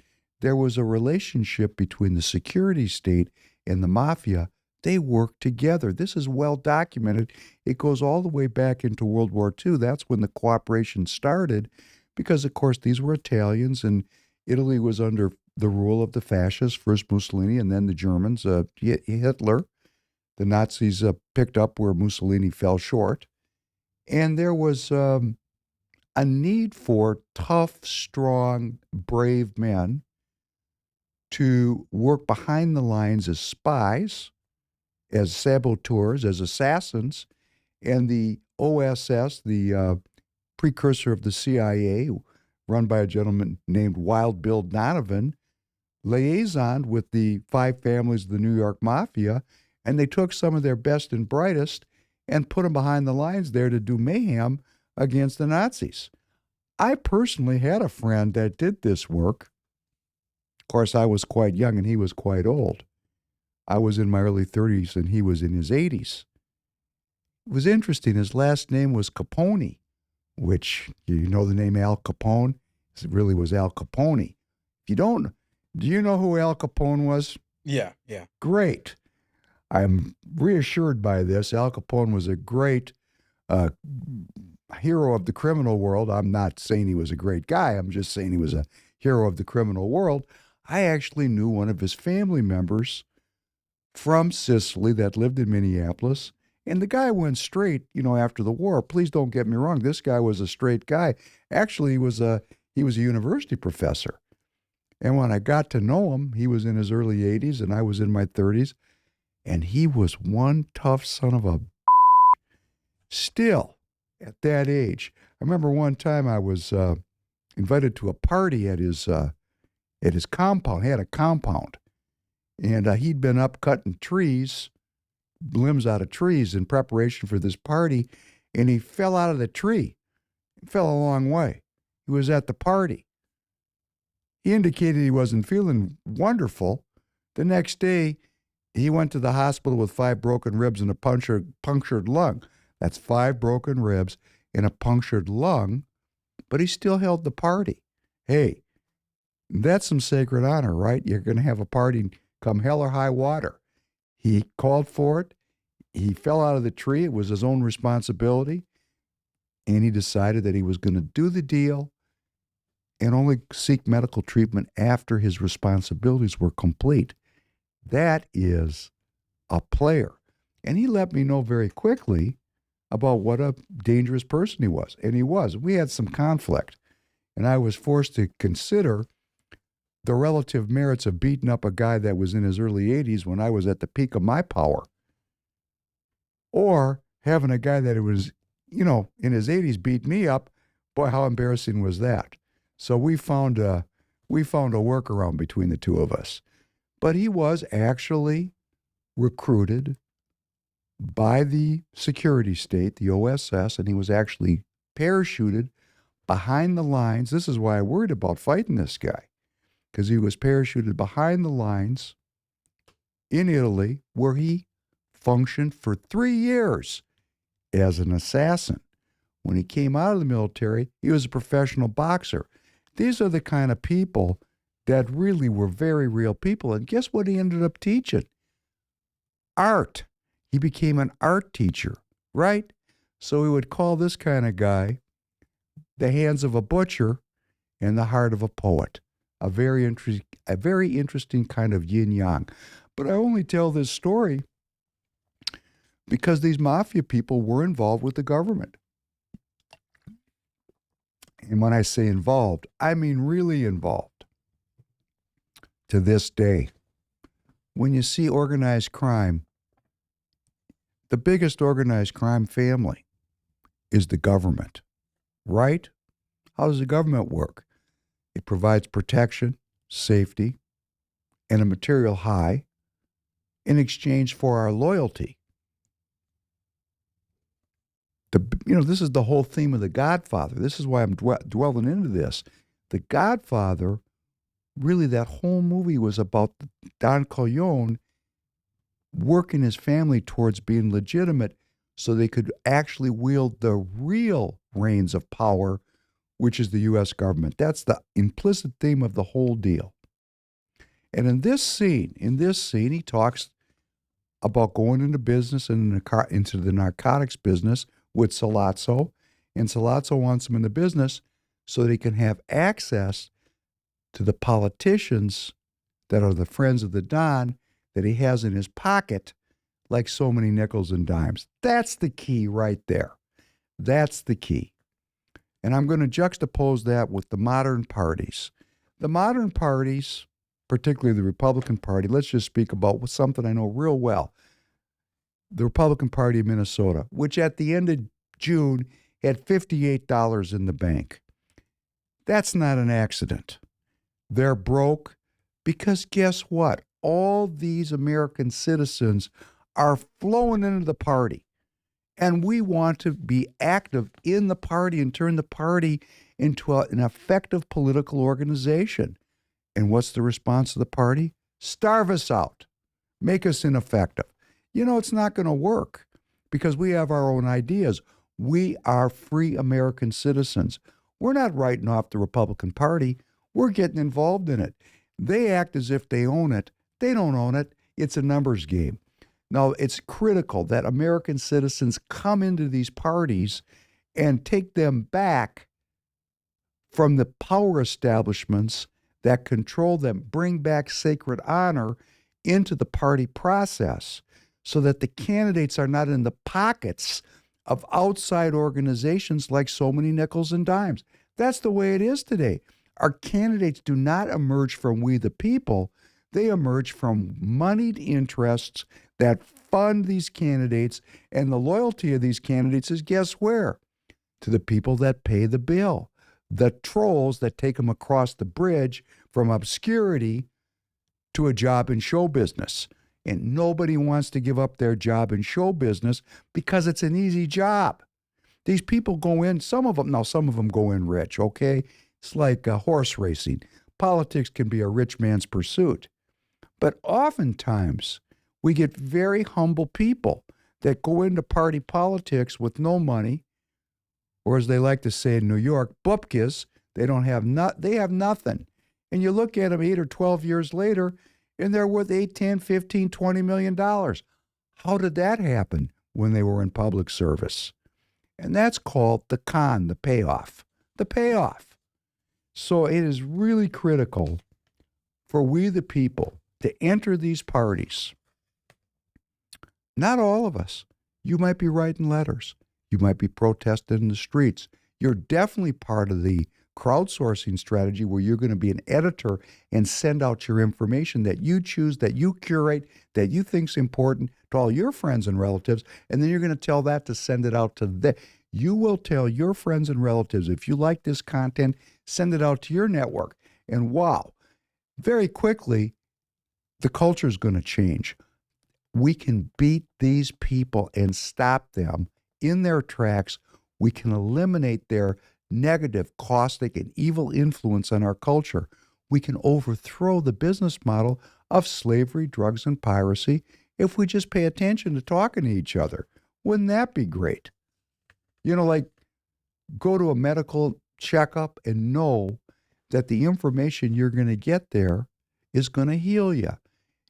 There was a relationship between the security state and the mafia. They worked together. This is well documented. It goes all the way back into World War II. That's when the cooperation started because, of course, these were Italians and Italy was under the rule of the fascists, first Mussolini and then the Germans, Hitler. The Nazis picked up where Mussolini fell short. And there was a need for tough, strong, brave men to work behind the lines as spies, as saboteurs, as assassins. And the OSS, the precursor of the CIA, run by a gentleman named Wild Bill Donovan, liaisoned with the five families of the New York Mafia, and they took some of their best and brightest and put them behind the lines there to do mayhem against the Nazis. I personally had a friend that did this work. Of course, I was quite young and he was quite old. I was in my early 30s and he was in his 80s. It was interesting. His last name was Capone, which, you know the name Al Capone? It really was Al Capone. If you don't, do you know who Al Capone was? Yeah. Great. I'm reassured by this. Al Capone was a great hero of the criminal world. I'm not saying he was a great guy. I'm just saying he was a hero of the criminal world. I actually knew one of his family members from Sicily that lived in Minneapolis. And the guy went straight, after the war. Please don't get me wrong. This guy was a straight guy. Actually, he was a university professor. And when I got to know him, he was in his early 80s and I was in my 30s. And he was one tough son of a still at that age. I remember one time I was invited to a party at his compound. He had a compound. And he'd been up cutting trees, limbs out of trees in preparation for this party. And he fell out of the tree. He fell a long way. He was at the party. He indicated he wasn't feeling wonderful. The next day, he went to the hospital with 5 broken ribs and a punctured lung. That's 5 broken ribs and a punctured lung, but he still held the party. Hey, that's some sacred honor, right? You're going to have a party come hell or high water. He called for it. He fell out of the tree. It was his own responsibility. And he decided that he was going to do the deal and only seek medical treatment after his responsibilities were complete. That is a player. And he let me know very quickly about what a dangerous person he was. And he was. We had some conflict. And I was forced to consider the relative merits of beating up a guy that was in his early 80s when I was at the peak of my power, or having a guy that was, in his 80s beat me up. Boy, how embarrassing was that? So we found a workaround between the two of us. But he was actually recruited by the security state, the OSS, and he was actually parachuted behind the lines. This is why I worried about fighting this guy, because he was parachuted behind the lines in Italy, where he functioned for 3 years as an assassin. When he came out of the military, he was a professional boxer. These are the kind of people that really were very real people. And guess what he ended up teaching? Art. He became an art teacher, right? So we would call this kind of guy the hands of a butcher and the heart of a poet. A very interesting kind of yin-yang. But I only tell this story because these mafia people were involved with the government. And when I say involved, I mean really involved. To this day, when you see organized crime, the biggest organized crime family is the government, right? How does the government work? It provides protection, safety, and a material high in exchange for our loyalty. This is the whole theme of The Godfather. This is why I'm dwelling into this. The Godfather, really that whole movie was about Don Corleone working his family towards being legitimate so they could actually wield the real reins of power, which is the U.S. government. That's the implicit theme of the whole deal. And in this scene, he talks about going into business and into the narcotics business with Sollozzo, and Sollozzo wants him in the business so that he can have access to the politicians that are the friends of the Don that he has in his pocket, like so many nickels and dimes. That's the key right there. That's the key. And I'm going to juxtapose that with the modern parties. The modern parties, particularly the Republican Party, let's just speak about something I know real well. The Republican Party of Minnesota, which at the end of June had $58 in the bank. That's not an accident. They're broke because guess what? All these American citizens are flowing into the party. And we want to be active in the party and turn the party into an effective political organization. And what's the response of the party? Starve us out. Make us ineffective. It's not going to work because we have our own ideas. We are free American citizens. We're not writing off the Republican Party. We're getting involved in it. They act as if they own it. They don't own it. It's a numbers game. Now, it's critical that American citizens come into these parties and take them back from the power establishments that control them, bring back sacred honor into the party process so that the candidates are not in the pockets of outside organizations like so many nickels and dimes. That's the way it is today. Our candidates do not emerge from we the people. They emerge from moneyed interests that fund these candidates, and the loyalty of these candidates is guess where? To the people that pay the bill, the trolls that take them across the bridge from obscurity to a job in show business. And nobody wants to give up their job in show business because it's an easy job. These people go in, some of them go in rich, okay? It's like horse racing. Politics can be a rich man's pursuit. But oftentimes, we get very humble people that go into party politics with no money, or as they like to say in New York, bupkis. They have nothing. And you look at them 8 or 12 years later, and they're worth $8, $10, $15, $20 million. How did that happen when they were in public service? And that's called the con, the payoff. The payoff. So it is really critical for we the people to enter these parties. Not all of us. You might be writing letters. You might be protesting in the streets. You're definitely part of the crowdsourcing strategy where you're going to be an editor and send out your information that you choose, that you curate, that you think's important to all your friends and relatives, and then you're going to tell that to send it out to them. You will tell your friends and relatives, if you like this content, send it out to your network. And wow, very quickly, the culture is going to change. We can beat these people and stop them in their tracks. We can eliminate their negative, caustic, and evil influence on our culture. We can overthrow the business model of slavery, drugs, and piracy if we just pay attention to talking to each other. Wouldn't that be great? Like go to a medical checkup and know that the information you're going to get there is going to heal you.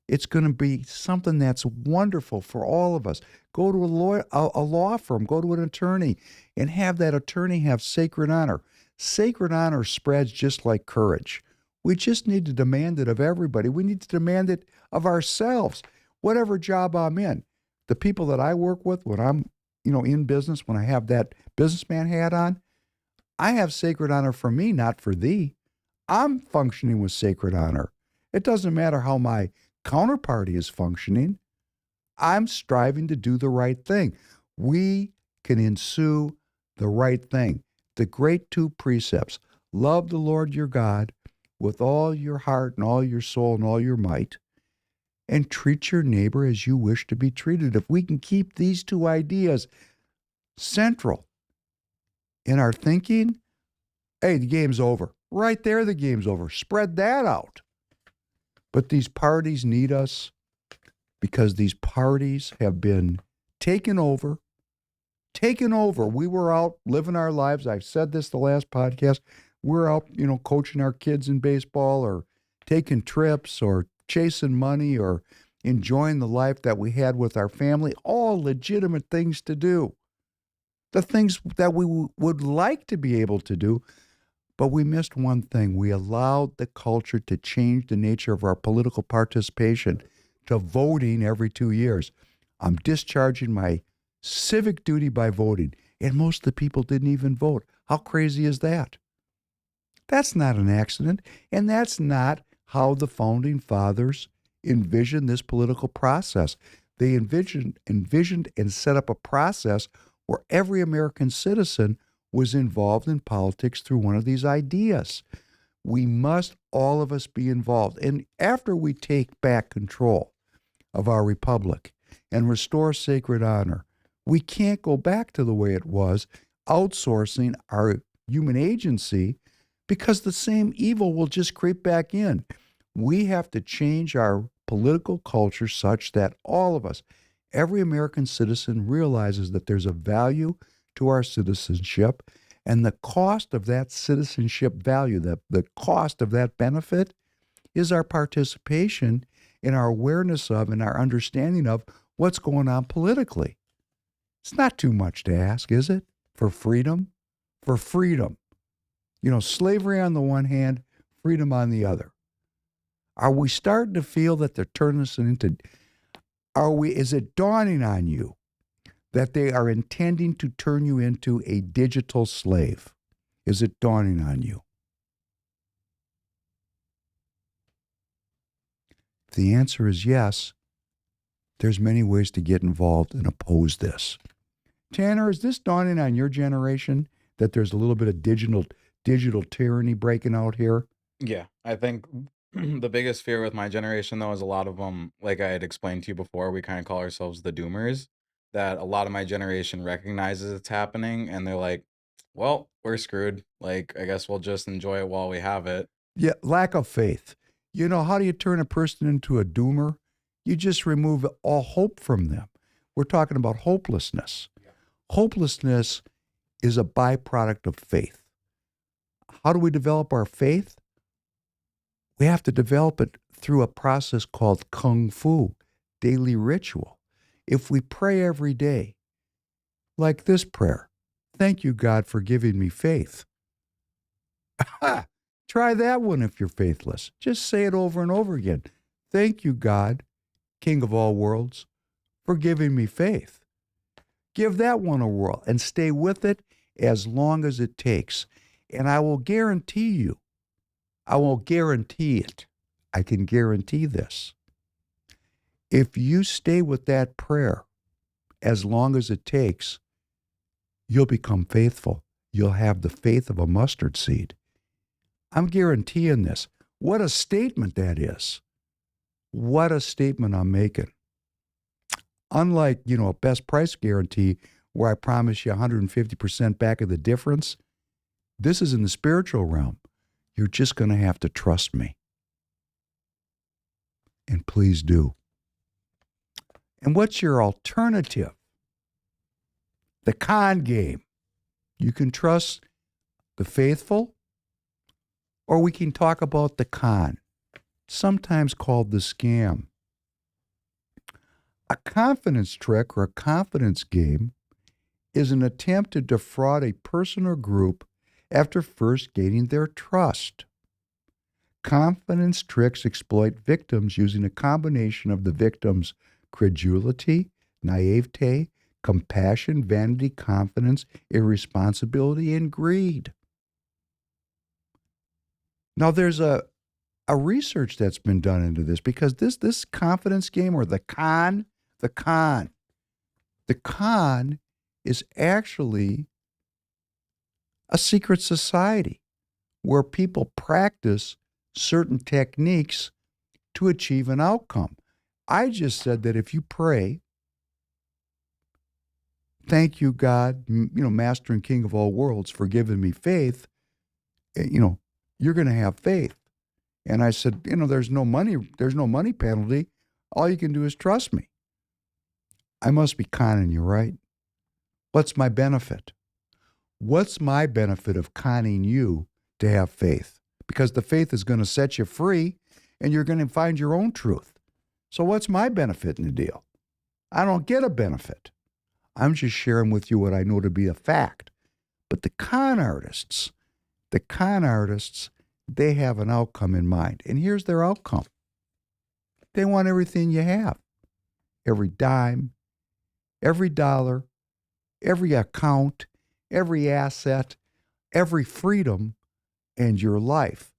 It's going to be something that's wonderful for all of us. Go to a law firm, go to an attorney, and have that attorney have sacred honor. Sacred honor spreads just like courage. We just need to demand it of everybody. We need to demand it of ourselves. Whatever job I'm in, the people that I work with, when I'm in business, when I have that businessman hat on, I have sacred honor for me, not for thee. I'm functioning with sacred honor. It doesn't matter how my counterparty is functioning, I'm striving to do the right thing. We can ensue the right thing. The great two precepts: love the Lord your God with all your heart and all your soul and all your might, and treat your neighbor as you wish to be treated. If we can keep these two ideas central in our thinking, hey, the game's over. Right there, the game's over. Spread that out. But these parties need us because these parties have been taken over. We were out living our lives. I've said this the last podcast. We're out, coaching our kids in baseball or taking trips or chasing money or enjoying the life that we had with our family. All legitimate things to do. The things that we would like to be able to do. But we missed one thing. We allowed the culture to change the nature of our political participation to voting every 2 years. I'm discharging my civic duty by voting. And most of the people didn't even vote. How crazy is that? That's not an accident. And that's not how the founding fathers envisioned this political process. They envisioned and set up a process where every American citizen was involved in politics through one of these ideas. We must, all of us, be involved. And after we take back control of our republic and restore sacred honor, we can't go back to the way it was, outsourcing our human agency, because the same evil will just creep back in. We have to change our political culture such that all of us, every American citizen, realizes that there's a value to our citizenship, and the cost of that citizenship value, the cost of that benefit, is our participation in our awareness of and our understanding of what's going on politically. It's not too much to ask, is it? For freedom? For freedom. Slavery on the one hand, freedom on the other. Are we starting to feel that they're turning us into, is it dawning on you that they are intending to turn you into a digital slave? Is it dawning on you? If the answer is yes, there's many ways to get involved and oppose this. Tanner, is this dawning on your generation that there's a little bit of digital tyranny breaking out here? Yeah, I think the biggest fear with my generation, though, is a lot of them, like I had explained to you before, we kind of call ourselves the doomers, that a lot of my generation recognizes it's happening and they're like, well, we're screwed. Like, I guess we'll just enjoy it while we have it. Yeah, lack of faith. How do you turn a person into a doomer? You just remove all hope from them. We're talking about hopelessness. Yeah. Hopelessness is a byproduct of faith. How do we develop our faith? We have to develop it through a process called kung fu, daily ritual. If we pray every day, like this prayer, thank you, God, for giving me faith. Try that one if you're faithless. Just say it over and over again. Thank you, God, King of all worlds, for giving me faith. Give that one a whirl and stay with it as long as it takes. And I will guarantee you, I won't guarantee it. I can guarantee this. If you stay with that prayer as long as it takes, you'll become faithful. You'll have the faith of a mustard seed. I'm guaranteeing this. What a statement that is. What a statement I'm making. Unlike, a best price guarantee where I promise you 150% back of the difference, this is in the spiritual realm. You're just going to have to trust me. And please do. And what's your alternative? The con game. You can trust the faithful, or we can talk about the con, sometimes called the scam. A confidence trick or a confidence game is an attempt to defraud a person or group after first gaining their trust. Confidence tricks exploit victims using a combination of the victim's credulity, naivete, compassion, vanity, confidence, irresponsibility, and greed. Now, there's a a research that's been done into this, because this confidence game, or the con is actually a secret society where people practice certain techniques to achieve an outcome. I just said that if you pray, thank you, God, Master and King of all worlds, for giving me faith, you're going to have faith. And I said, there's no money penalty. All you can do is trust me. I must be conning you, right? What's my benefit? What's my benefit of conning you to have faith? Because the faith is going to set you free and you're going to find your own truth. So what's my benefit in the deal? I don't get a benefit. I'm just sharing with you what I know to be a fact. But the con artists, they have an outcome in mind. And here's their outcome. They want everything you have. Every dime, every dollar, every account, every asset, every freedom, and your life.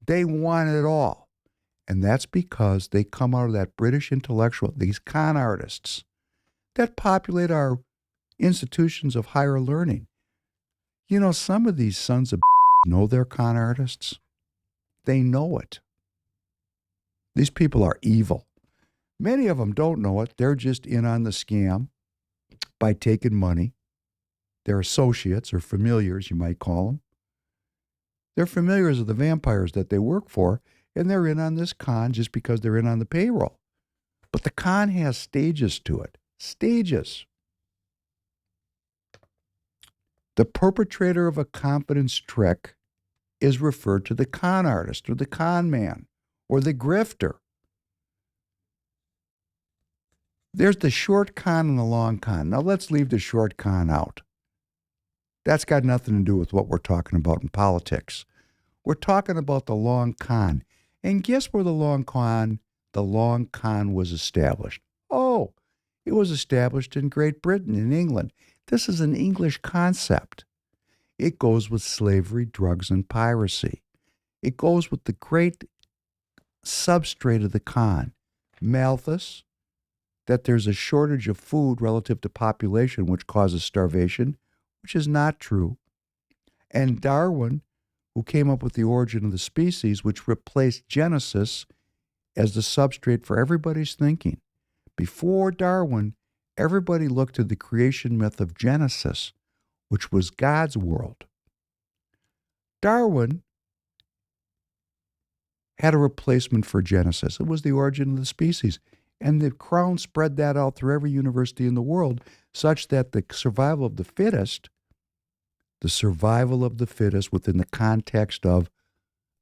They want it all. And that's because they come out of that British intellectual, these con artists that populate our institutions of higher learning. Some of these sons of know they're con artists. They know it. These people are evil. Many of them don't know it. They're just in on the scam by taking money. They're associates or familiars, you might call them. They're familiars of the vampires that they work for, and they're in on this con just because they're in on the payroll. But the con has stages to it. Stages. The perpetrator of a confidence trick is referred to the con artist or the con man or the grifter. There's the short con and the long con. Now let's leave the short con out. That's got nothing to do with what we're talking about in politics. We're talking about the long con. And guess where the long con was established? Oh, it was established in Great Britain, in England. This is an English concept. It goes with slavery, drugs, and piracy. It goes with the great substrate of the con, Malthus, that there's a shortage of food relative to population, which causes starvation, which is not true. And Darwin, who came up with the origin of the species, which replaced Genesis as the substrate for everybody's thinking. Before Darwin, everybody looked to the creation myth of Genesis, which was God's world. Darwin had a replacement for Genesis. It was the origin of the species. And the Crown spread that out through every university in the world, such that the survival of the fittest within the context of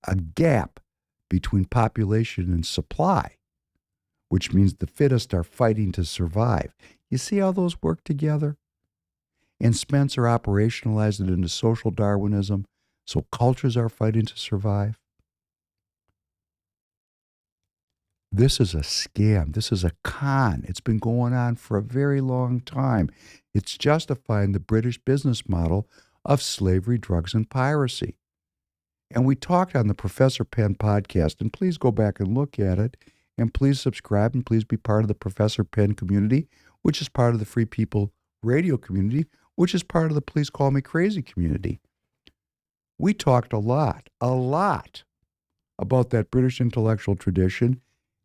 a gap between population and supply, which means the fittest are fighting to survive. You see how those work together? And Spencer operationalized it into social Darwinism, so cultures are fighting to survive. This is a scam. This is a con. It's been going on for a very long time. It's justifying the British business model of slavery, drugs, and piracy. And we talked on the Professor Penn podcast, and please go back and look at it, and please subscribe, and please be part of the Professor Penn community, which is part of the Free People radio community, which is part of the Please Call Me Crazy community. We talked a lot about that British intellectual tradition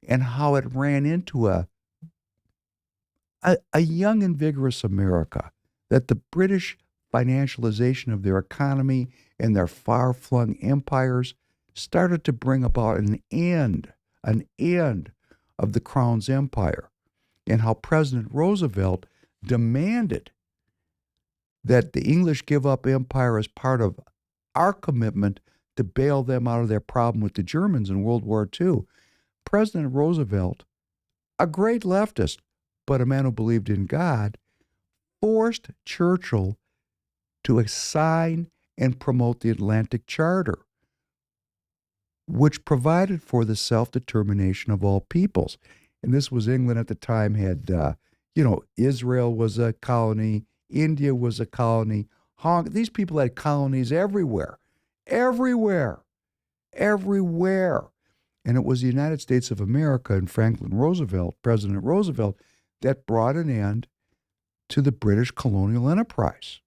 and how it ran into a young and vigorous America, that the British financialization of their economy and their far-flung empires started to bring about an end of the Crown's empire, and how President Roosevelt demanded that the English give up empire as part of our commitment to bail them out of their problem with the Germans in World War II. President Roosevelt, a great leftist, but a man who believed in God, forced Churchill to sign and promote the Atlantic Charter, which provided for the self-determination of all peoples. And this was England at the time, had, Israel was a colony, India was a colony, these people had colonies everywhere. And it was the United States of America and Franklin Roosevelt, President Roosevelt, that brought an end to the British colonial enterprise.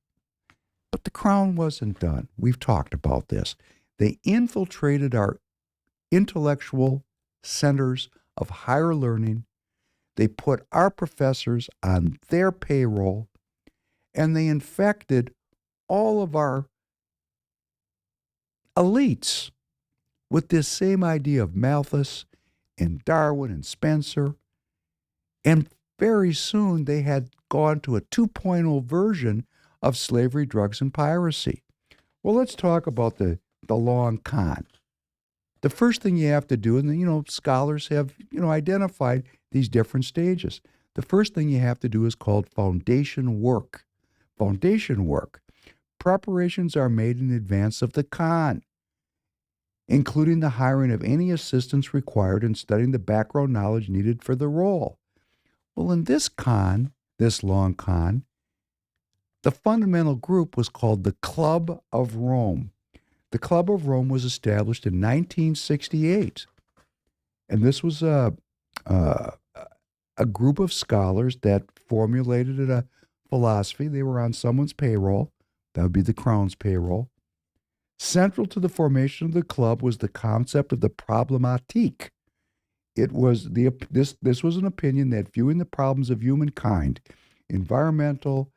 But the Crown wasn't done. We've talked about this. They infiltrated our intellectual centers of higher learning. They put our professors on their payroll, and they infected all of our elites with this same idea of Malthus and Darwin and Spencer. And very soon they had gone to a 2.0 version of slavery, drugs, and piracy. Well, let's talk about the long con. The first thing you have to do, and scholars have identified these different stages. The first thing you have to do is called foundation work. Foundation work. Preparations are made in advance of the con, including the hiring of any assistance required in studying the background knowledge needed for the role. Well, in this con, this long con, the fundamental group was called the Club of Rome. The Club of Rome was established in 1968, and this was a group of scholars that formulated a philosophy. They were on someone's payroll. That would be the Crown's payroll. Central to the formation of the club was the concept of the problematique. It was this was an opinion that viewing the problems of humankind, environmental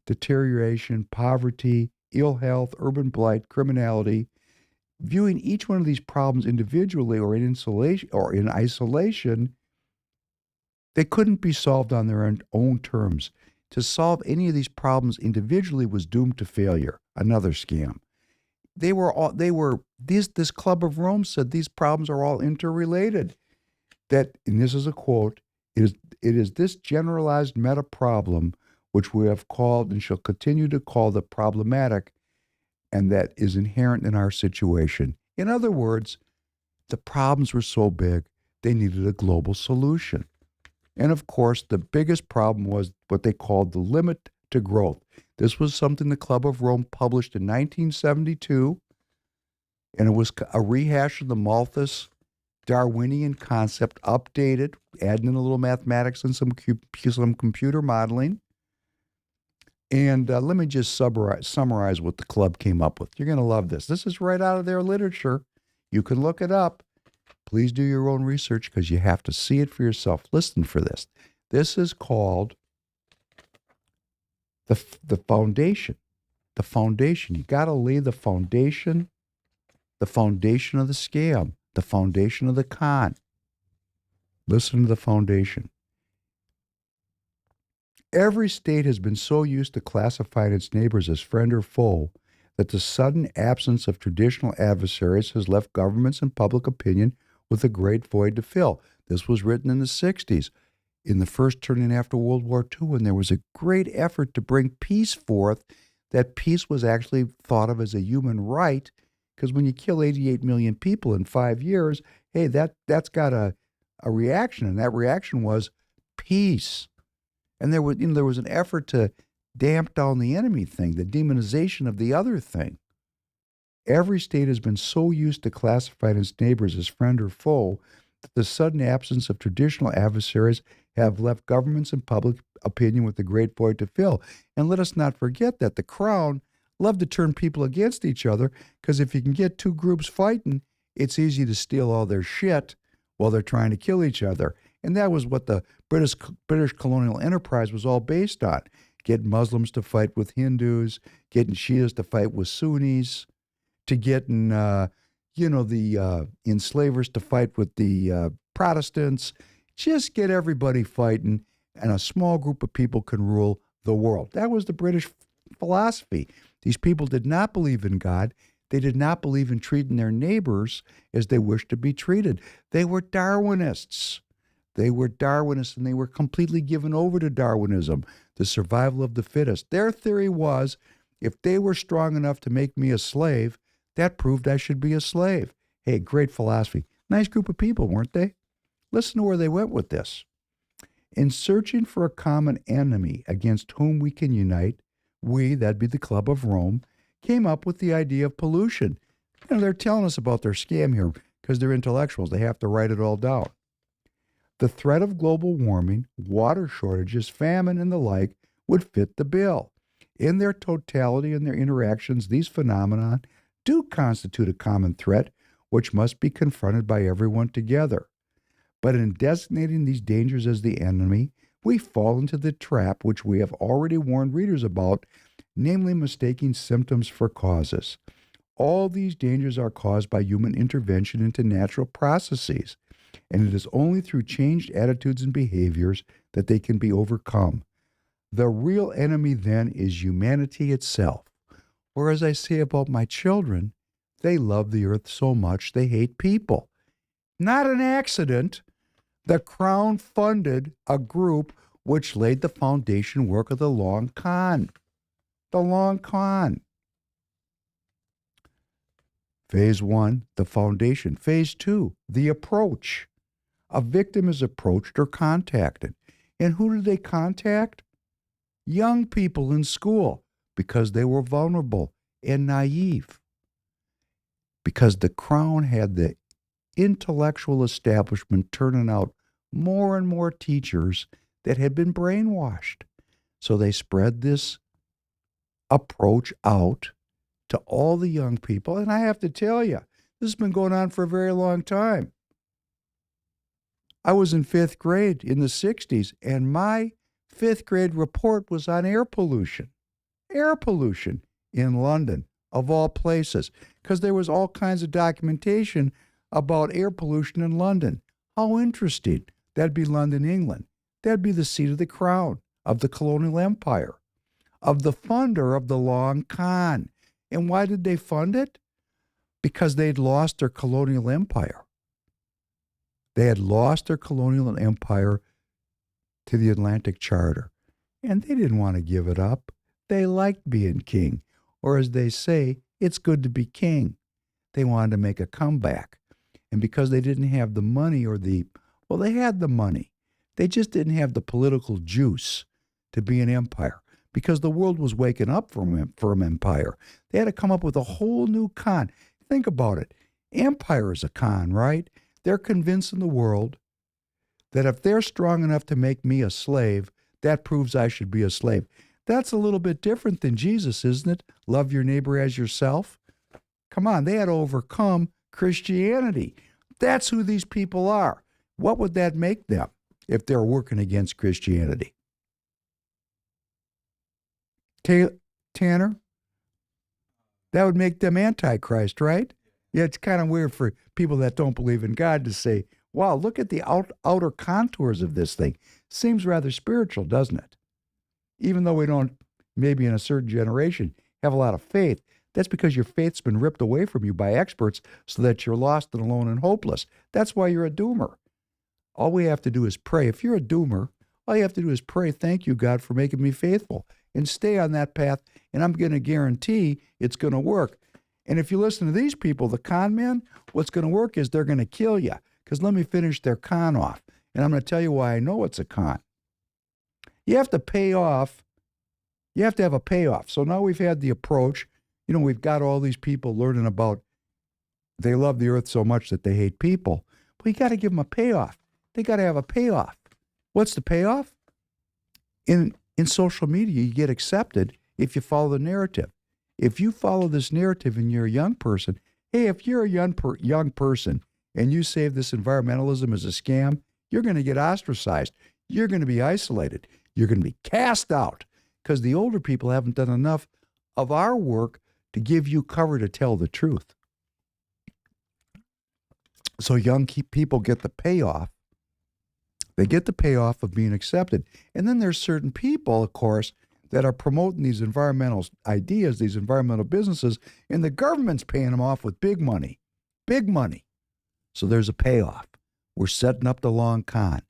deterioration, poverty, ill health, urban blight, criminality, viewing each one of these problems individually or in isolation, they couldn't be solved on their own terms. To solve any of these problems individually was doomed to failure. Another scam. This Club of Rome said these problems are all interrelated. That, and this is a quote, it is this generalized meta problem which we have called and shall continue to call the problematic, and that is inherent in our situation. In other words, the problems were so big, they needed a global solution. And of course, the biggest problem was what they called the limit to growth. This was something the Club of Rome published in 1972, and it was a rehash of the Malthus Darwinian concept, updated, adding in a little mathematics and some computer modeling. And let me just summarize what the club came up with. You're going to love this. This is right out of their literature. You can look it up. Please do your own research because you have to see it for yourself. Listen for this. This is called the foundation. The foundation. You got to lay the foundation of the scam, the foundation of the con. Listen to the foundation. Every state has been so used to classifying its neighbors as friend or foe that the sudden absence of traditional adversaries has left governments and public opinion with a great void to fill. This was written in the 60s, in the first turning after World War II, when there was a great effort to bring peace forth. That peace was actually thought of as a human right, because when you kill 88 million people in 5 years, hey, that's got a reaction, and that reaction was peace. And there was an effort to damp down the enemy thing, the demonization of the other thing. Every state has been so used to classifying its neighbors as friend or foe that the sudden absence of traditional adversaries have left governments and public opinion with a great void to fill. And let us not forget that the Crown loved to turn people against each other, because if you can get two groups fighting, it's easy to steal all their shit while they're trying to kill each other. And that was what the British colonial enterprise was all based on. Getting Muslims to fight with Hindus, getting Shias to fight with Sunnis, to getting, the enslavers to fight with the Protestants. Just get everybody fighting, and a small group of people can rule the world. That was the British philosophy. These people did not believe in God. They did not believe in treating their neighbors as they wished to be treated. They were Darwinists. And they were completely given over to Darwinism, the survival of the fittest. Their theory was, if they were strong enough to make me a slave, that proved I should be a slave. Hey, great philosophy. Nice group of people, weren't they? Listen to where they went with this. In searching for a common enemy against whom we can unite, we, that'd be the Club of Rome, came up with the idea of pollution. They're telling us about their scam here. because they're intellectuals. They have to write it all down. The threat of global warming, water shortages, famine, and the like would fit the bill. In their totality and their interactions, these phenomena do constitute a common threat which must be confronted by everyone together. But in designating these dangers as the enemy, we fall into the trap which we have already warned readers about, namely mistaking symptoms for causes. All these dangers are caused by human intervention into natural processes, and it is only through changed attitudes and behaviors that they can be overcome. The real enemy then is humanity itself. Or as I say about my children, they love the earth so much they hate people. Not an accident. The Crown funded a group which laid the foundation work of the long con. The long con. Phase 1, the foundation. Phase 2, the approach. A victim is approached or contacted. And who do they contact? Young people in school, because they were vulnerable and naive. Because the Crown had the intellectual establishment turning out more and more teachers that had been brainwashed. So they spread this approach out to all the young people. And I have to tell you, this has been going on for a very long time. I was in 5th grade in the 60s, and my 5th grade report was on air pollution. Air pollution in London, of all places, because there was all kinds of documentation about air pollution in London. How interesting. That'd be London, England. That'd be the seat of the crown, of the colonial empire, of the funder of the long con. And why did they fund it? Because they'd lost their colonial empire. They had lost their colonial empire to the Atlantic Charter, and they didn't want to give it up. They liked being king, or as they say, it's good to be king. They wanted to make a comeback. And because they didn't have the money they had the money. They just didn't have the political juice to be an empire, because the world was waking up from empire. They had to come up with a whole new con. Think about it. Empire is a con, right? They're convincing the world that if they're strong enough to make me a slave, that proves I should be a slave. That's a little bit different than Jesus, isn't it? Love your neighbor as yourself. Come on, they had to overcome Christianity. That's who these people are. What would that make them if they're working against Christianity? Tanner? That would make them Antichrist, right? Yeah, it's kind of weird for people that don't believe in God to say, wow, look at the outer contours of this thing. Seems rather spiritual, doesn't it? Even though we don't, maybe in a certain generation, have a lot of faith, that's because your faith's been ripped away from you by experts so that you're lost and alone and hopeless. That's why you're a doomer. All we have to do is pray. If you're a doomer, all you have to do is pray, thank you, God, for making me faithful, and stay on that path, and I'm going to guarantee it's going to work. And if you listen to these people, the con men, what's going to work is they're going to kill you, because let me finish their con off. And I'm going to tell you why I know it's a con. You have to pay off. You have to have a payoff. So now we've had the approach. You know, we've got all these people learning about they love the earth so much that they hate people. But you got to give them a payoff. They got to have a payoff. What's the payoff? In social media, you get accepted if you follow the narrative. If you follow this narrative and you're a young person, hey, if you're a young person and you say this environmentalism is a scam, you're going to get ostracized. You're going to be isolated. You're going to be cast out because the older people haven't done enough of our work to give you cover to tell the truth. So young people get the payoff. They get the payoff of being accepted. And then there's certain people, of course, that are promoting these environmental ideas, these environmental businesses, and the government's paying them off with big money. Big money. So there's a payoff. We're setting up the long con.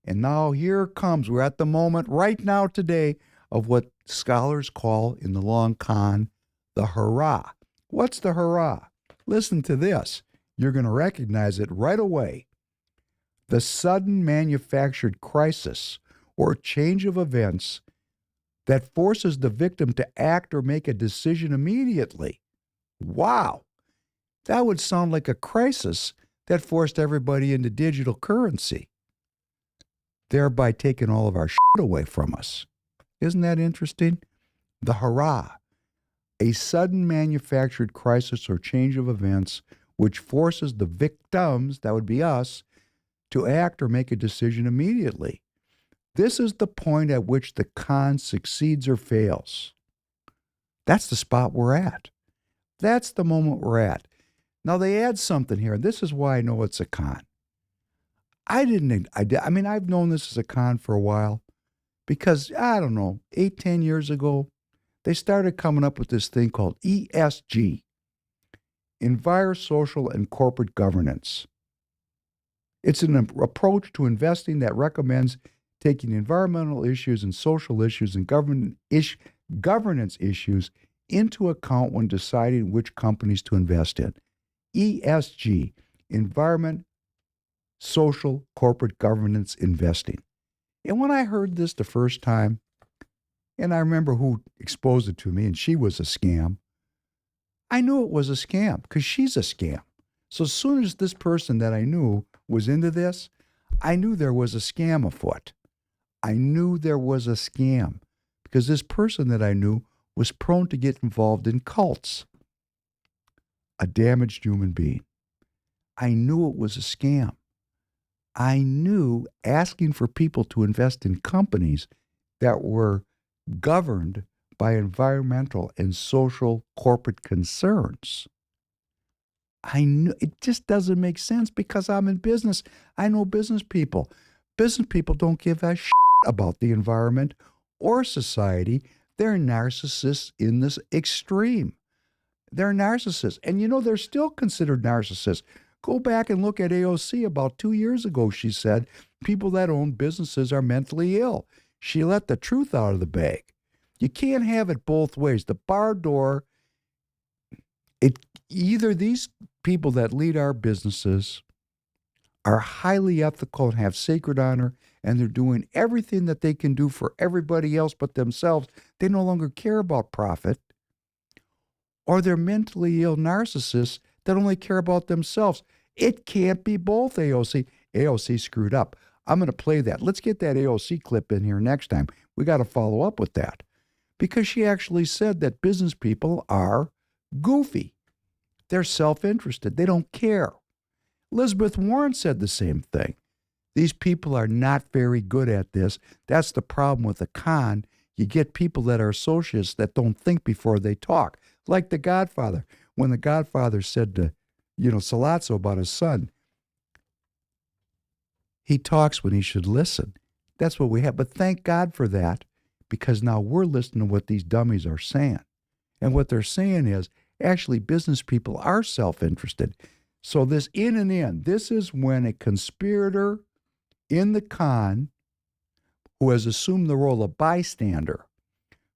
And now here comes, we're at the moment right now today of what scholars call in the long con, the hurrah. What's the hurrah? Listen to this. You're going to recognize it right away. The sudden manufactured crisis or change of events that forces the victim to act or make a decision immediately. Wow. That would sound like a crisis that forced everybody into digital currency, thereby taking all of our shit away from us. Isn't that interesting? The hurrah, a sudden manufactured crisis or change of events which forces the victims, that would be us, to act or make a decision immediately. This is the point at which the con succeeds or fails. That's the spot we're at. That's the moment we're at. Now they add something here, and this is why I know it's a con. I mean, I've known this as a con for a while because, I don't know, 8-10 years ago, they started coming up with this thing called ESG, Enviro, Social, and Corporate Governance. It's an approach to investing that recommends taking environmental issues and social issues and governance issues into account when deciding which companies to invest in. ESG, Environment, Social, Corporate Governance Investing. And when I heard this the first time, and I remember who exposed it to me, and she was a scam, I knew it was a scam because she's a scam. So as soon as this person that I knew was into this, I knew there was a scam afoot. I knew there was a scam because this person that I knew was prone to get involved in cults. A damaged human being. I knew it was a scam. I knew asking for people to invest in companies that were governed by environmental and social corporate concerns. I knew it just doesn't make sense because I'm in business. I know business people. Business people don't give a shit about the environment or society. They're narcissists in this extreme. They're narcissists. And they're still considered narcissists. Go back and look at AOC about 2 years ago. She said people that own businesses are mentally ill. She let the truth out of the bag. You can't have it both ways. The bar door, either these people that lead our businesses are highly ethical and have sacred honor, and they're doing everything that they can do for everybody else but themselves. They no longer care about profit. Or they're mentally ill narcissists that only care about themselves. It can't be both, AOC. AOC screwed up. I'm going to play that. Let's get that AOC clip in here next time. We got to follow up with that. Because she actually said that business people are goofy. They're self-interested. They don't care. Elizabeth Warren said the same thing. These people are not very good at this. That's the problem with the con. You get people that are socialists that don't think before they talk. Like the Godfather. When the Godfather said to, Salazzo about his son, he talks when he should listen. That's what we have. But thank God for that, because now we're listening to what these dummies are saying. And what they're saying is, actually, business people are self-interested. So this in and in, this is when a conspirator in the con who has assumed the role of bystander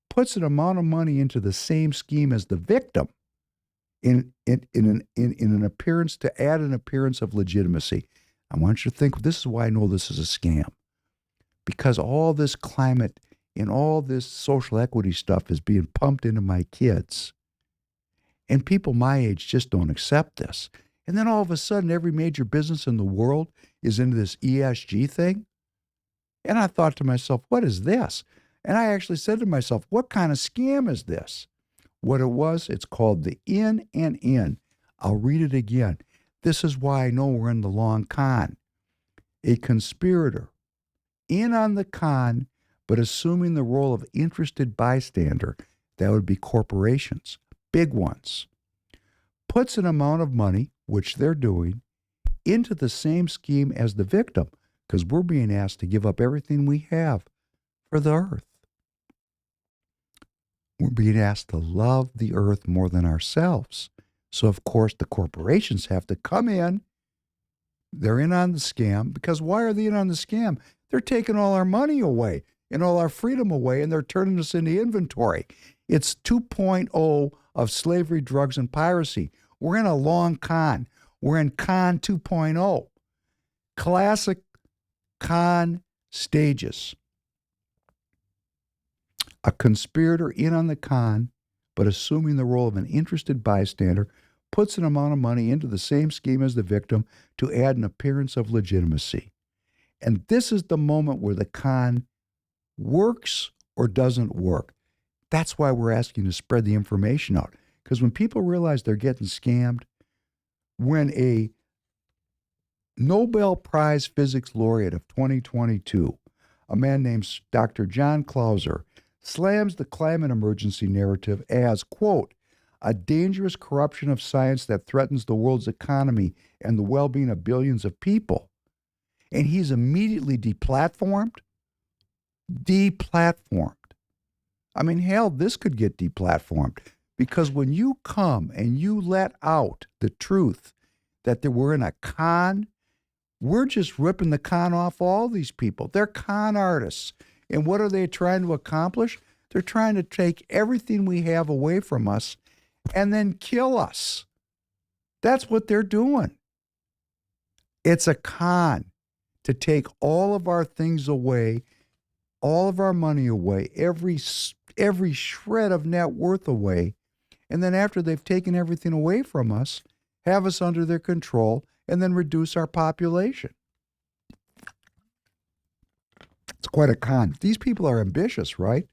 puts an amount of money into the same scheme as the victim in an appearance to add an appearance of legitimacy. I want you to think, this is why I know this is a scam. Because all this climate and all this social equity stuff is being pumped into my kids. And people my age just don't accept this. And then all of a sudden, every major business in the world is into this ESG thing. And I thought to myself, what is this? And I actually said to myself, what kind of scam is this? What it was, it's called the in and in. I'll read it again. This is why I know we're in the long con. A conspirator, in on the con, but assuming the role of interested bystander, that would be corporations, big ones, puts an amount of money, which they're doing, into the same scheme as the victim, because we're being asked to give up everything we have for the earth. We're being asked to love the earth more than ourselves. So, of course, the corporations have to come in. They're in on the scam, because why are they in on the scam? They're taking all our money away and all our freedom away, and they're turning us into inventory. It's 2.0 of slavery, drugs, and piracy. We're in a long con. We're in con 2.0. Classic con stages. A conspirator in on the con, but assuming the role of an interested bystander, puts an amount of money into the same scheme as the victim to add an appearance of legitimacy. And this is the moment where the con works or doesn't work. That's why we're asking to spread the information out. Because when people realize they're getting scammed, when a Nobel Prize physics laureate of 2022, a man named Dr. John Clauser, slams the climate emergency narrative as, quote, a dangerous corruption of science that threatens the world's economy and the well-being of billions of people. And he's immediately deplatformed. Deplatformed. I mean, hell, this could get deplatformed because when you come and you let out the truth that we're in a con, we're just ripping the con off all these people. They're con artists. And what are they trying to accomplish? They're trying to take everything we have away from us and then kill us. That's what they're doing. It's a con to take all of our things away, all of our money away, every shred of net worth away, and then after they've taken everything away from us, have us under their control, and then reduce our population. It's quite a con. These people are ambitious, right?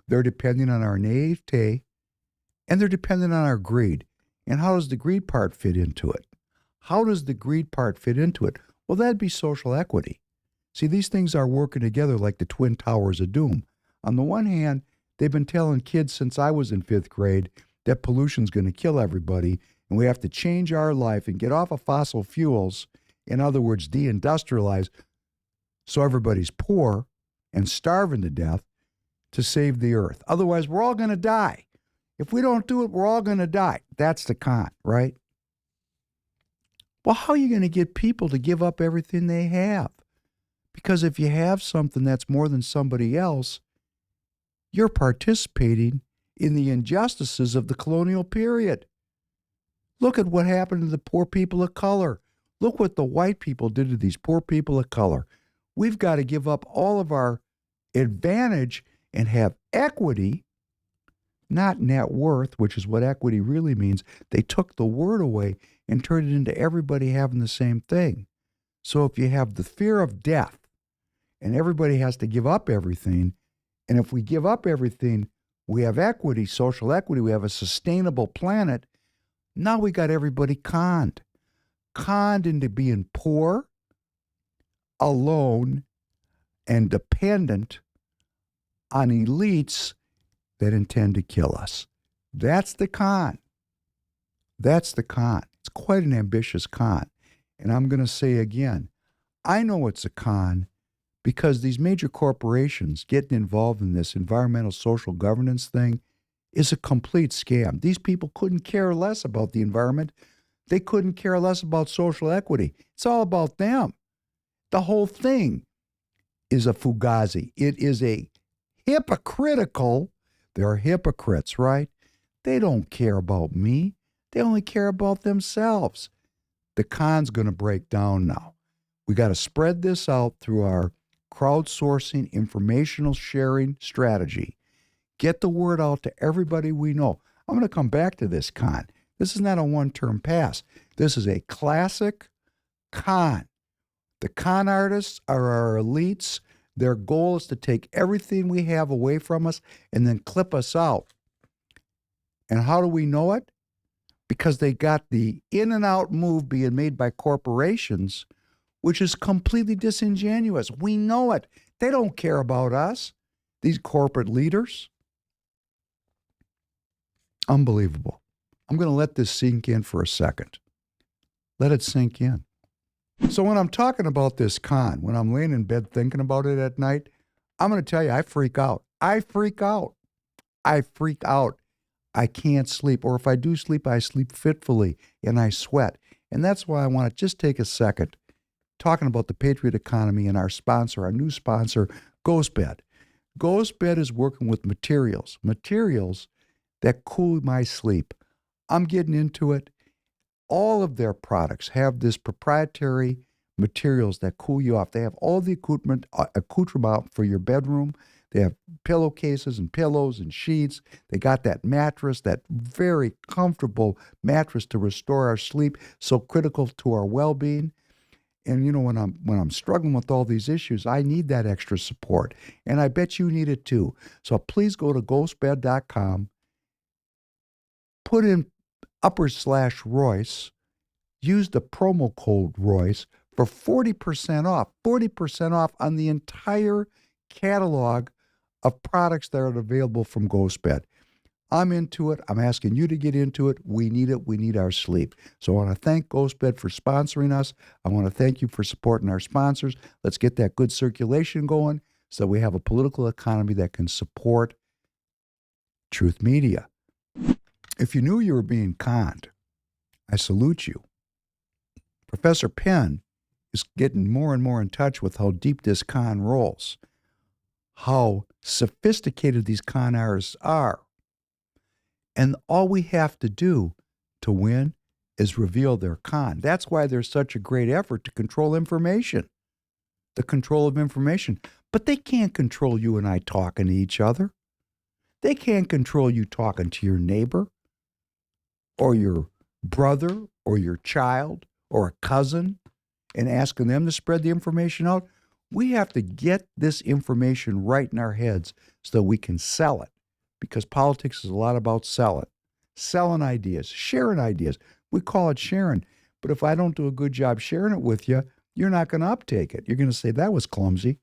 They're depending on our naivete, and they're dependent on our greed. And how does the greed part fit into it? How does the greed part fit into it? Well, that'd be social equity. See, these things are working together like the Twin Towers of Doom. On the one hand, they've been telling kids since I was in 5th grade that pollution's going to kill everybody, and we have to change our life and get off of fossil fuels, in other words, deindustrialize, so everybody's poor and starving to death to save the earth. Otherwise, we're all going to die. If we don't do it, we're all going to die. That's the con, right? Well, how are you going to get people to give up everything they have? Because if you have something that's more than somebody else, you're participating in the injustices of the colonial period. Look at what happened to the poor people of color. Look what the white people did to these poor people of color. We've got to give up all of our advantage and have equity, not net worth, which is what equity really means. They took the word away and turned it into everybody having the same thing. So if you have the fear of death and everybody has to give up everything, and if we give up everything, we have equity, social equity, we have a sustainable planet, now we got everybody conned. Conned into being poor, alone, and dependent on elites that intend to kill us. That's the con. That's the con. It's quite an ambitious con. And I'm going to say again, I know it's a con because these major corporations getting involved in this environmental social governance thing is a complete scam. These people couldn't care less about the environment. They couldn't care less about social equity. It's all about them. The whole thing is a fugazi. It is a hypocritical, they're hypocrites, right? They don't care about me. They only care about themselves. The con's going to break down now. We got to spread this out through our crowdsourcing, informational sharing strategy. Get the word out to everybody we know. I'm going to come back to this con. This is not a one-term pass. This is a classic con. The con artists are our elites. Their goal is to take everything we have away from us and then clip us out. And how do we know it? Because they got the in and out move being made by corporations, which is completely disingenuous. We know it. They don't care about us, these corporate leaders. Unbelievable. I'm going to let this sink in for a second. Let it sink in. So when I'm talking about this con, when I'm laying in bed thinking about it at night, I'm going to tell you, I freak out. I freak out. I freak out. I can't sleep. Or if I do sleep, I sleep fitfully and I sweat. And that's why I want to just take a second talking about the Patriot Economy and our sponsor, our new sponsor, GhostBed. GhostBed is working with materials that cool my sleep. I'm getting into it. All of their products have this proprietary materials that cool you off. They have all the accoutrement for your bedroom. They have pillowcases and pillows and sheets. They got that mattress, that very comfortable mattress to restore our sleep, so critical to our well-being. And you know, when I'm struggling with all these issues, I need that extra support. And I bet you need it too. So please go to ghostbed.com, put in /Royce, use the promo code Royce for 40% off. 40% off on the entire catalog of products that are available from Ghostbed. I'm into it. I'm asking you to get into it. We need it. We need our sleep. So I want to thank Ghostbed for sponsoring us. I want to thank you for supporting our sponsors. Let's get that good circulation going so we have a political economy that can support truth media. If you knew you were being conned, I salute you. Professor Penn is getting more and more in touch with how deep this con rolls, how sophisticated these con artists are. And all we have to do to win is reveal their con. That's why there's such a great effort to control information, the control of information. But they can't control you and I talking to each other. They can't control you talking to your neighbor or your brother or your child or a cousin and asking them to spread the information out. We have to get this information right in our heads so that we can sell it. Because politics is a lot about selling ideas, sharing ideas. We call it sharing. But if I don't do a good job sharing it with you, you're not going to uptake it. You're going to say, that was clumsy.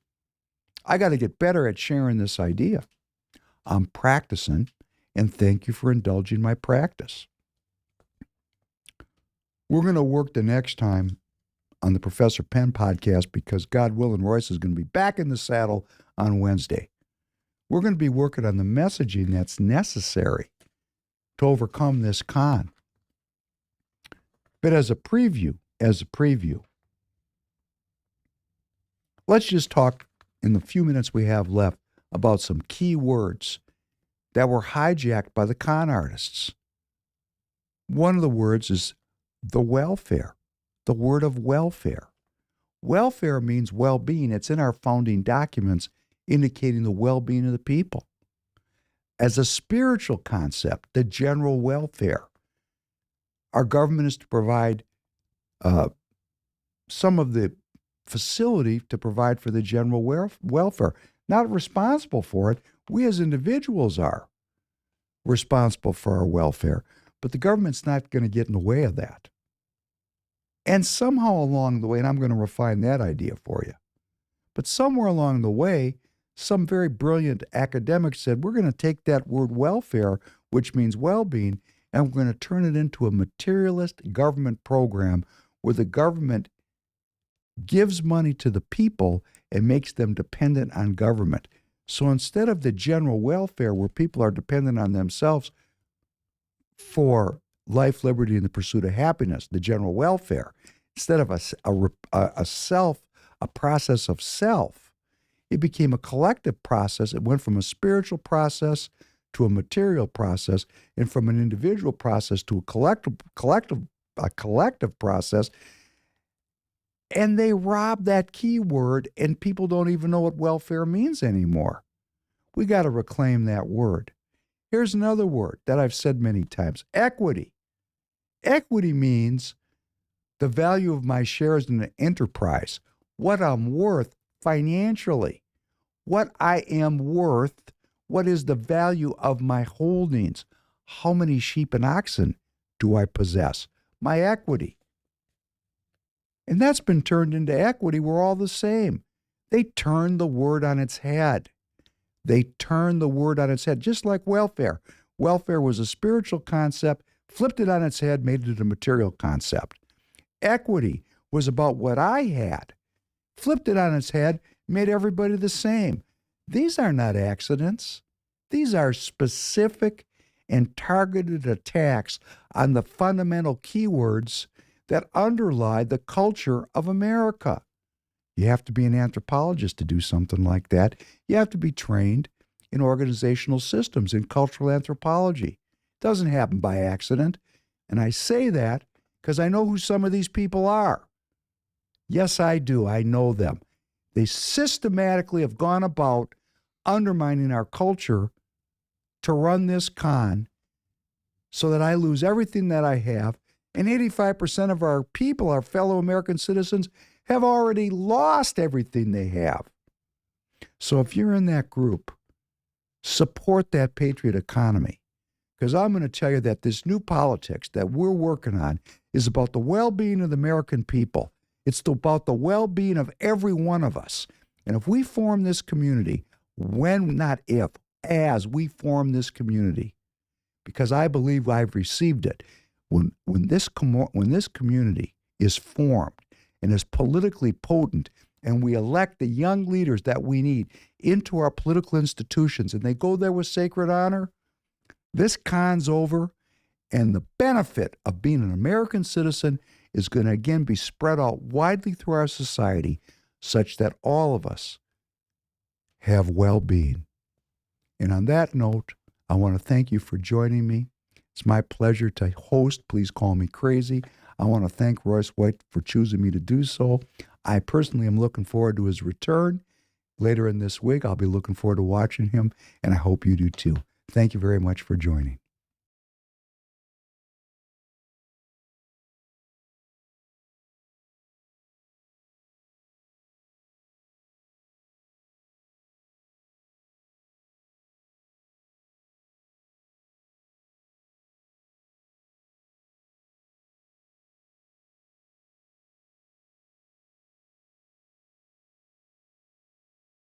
I got to get better at sharing this idea. I'm practicing, and thank you for indulging my practice. We're going to work the next time on the Professor Penn podcast because God willing, Royce is going to be back in the saddle on Wednesday. We're going to be working on the messaging that's necessary to overcome this con. But as a preview, let's just talk in the few minutes we have left about some key words that were hijacked by the con artists. One of the words is the welfare, the word of welfare. Welfare means well-being. It's in our founding documents indicating the well-being of the people. As a spiritual concept, the general welfare. Our government is to provide some of the facility to provide for the general welfare. Not responsible for it. We as individuals are responsible for our welfare, but the government's not going to get in the way of that. And somehow along the way, and I'm going to refine that idea for you, but somewhere along the way, some very brilliant academics said, we're going to take that word welfare, which means well-being, and we're going to turn it into a materialist government program where the government gives money to the people and makes them dependent on government. So instead of the general welfare where people are dependent on themselves for life, liberty, and the pursuit of happiness, the general welfare, instead of a process of self, it became a collective process. It went from a spiritual process to a material process, and from an individual process to a collective process. And they robbed that key word, and people don't even know what welfare means anymore. We got to reclaim that word. Here's another word that I've said many times: equity. Equity means the value of my shares in an enterprise, what I'm worth financially, what I am worth, what is the value of my holdings, how many sheep and oxen do I possess, my equity. And that's been turned into equity. We're all the same. They turned the word on its head. Just like welfare. Welfare was a spiritual concept, flipped it on its head, made it a material concept. Equity was about what I had, flipped it on its head, made everybody the same. These are not accidents. These are specific and targeted attacks on the fundamental keywords that underlie the culture of America. You have to be an anthropologist to do something like that. You have to be trained in organizational systems, in cultural anthropology. It doesn't happen by accident. And I say that because I know who some of these people are. Yes, I do. I know them. They systematically have gone about undermining our culture to run this con so that I lose everything that I have. And 85% of our people, our fellow American citizens, have already lost everything they have. So if you're in that group, support that patriot economy. Because I'm going to tell you that this new politics that we're working on is about the well-being of the American people. It's about the well-being of every one of us. And if we form this community, as we form this community, because I believe I've received it, when this community is formed and is politically potent, and we elect the young leaders that we need into our political institutions, and they go there with sacred honor, this con's over, and the benefit of being an American citizen is going to again be spread out widely through our society such that all of us have well-being. And on that note, I want to thank you for joining me. It's my pleasure to host. Please call me crazy. I want to thank Royce White for choosing me to do so. I personally am looking forward to his return later in this week. I'll be looking forward to watching him, and I hope you do too. Thank you very much for joining.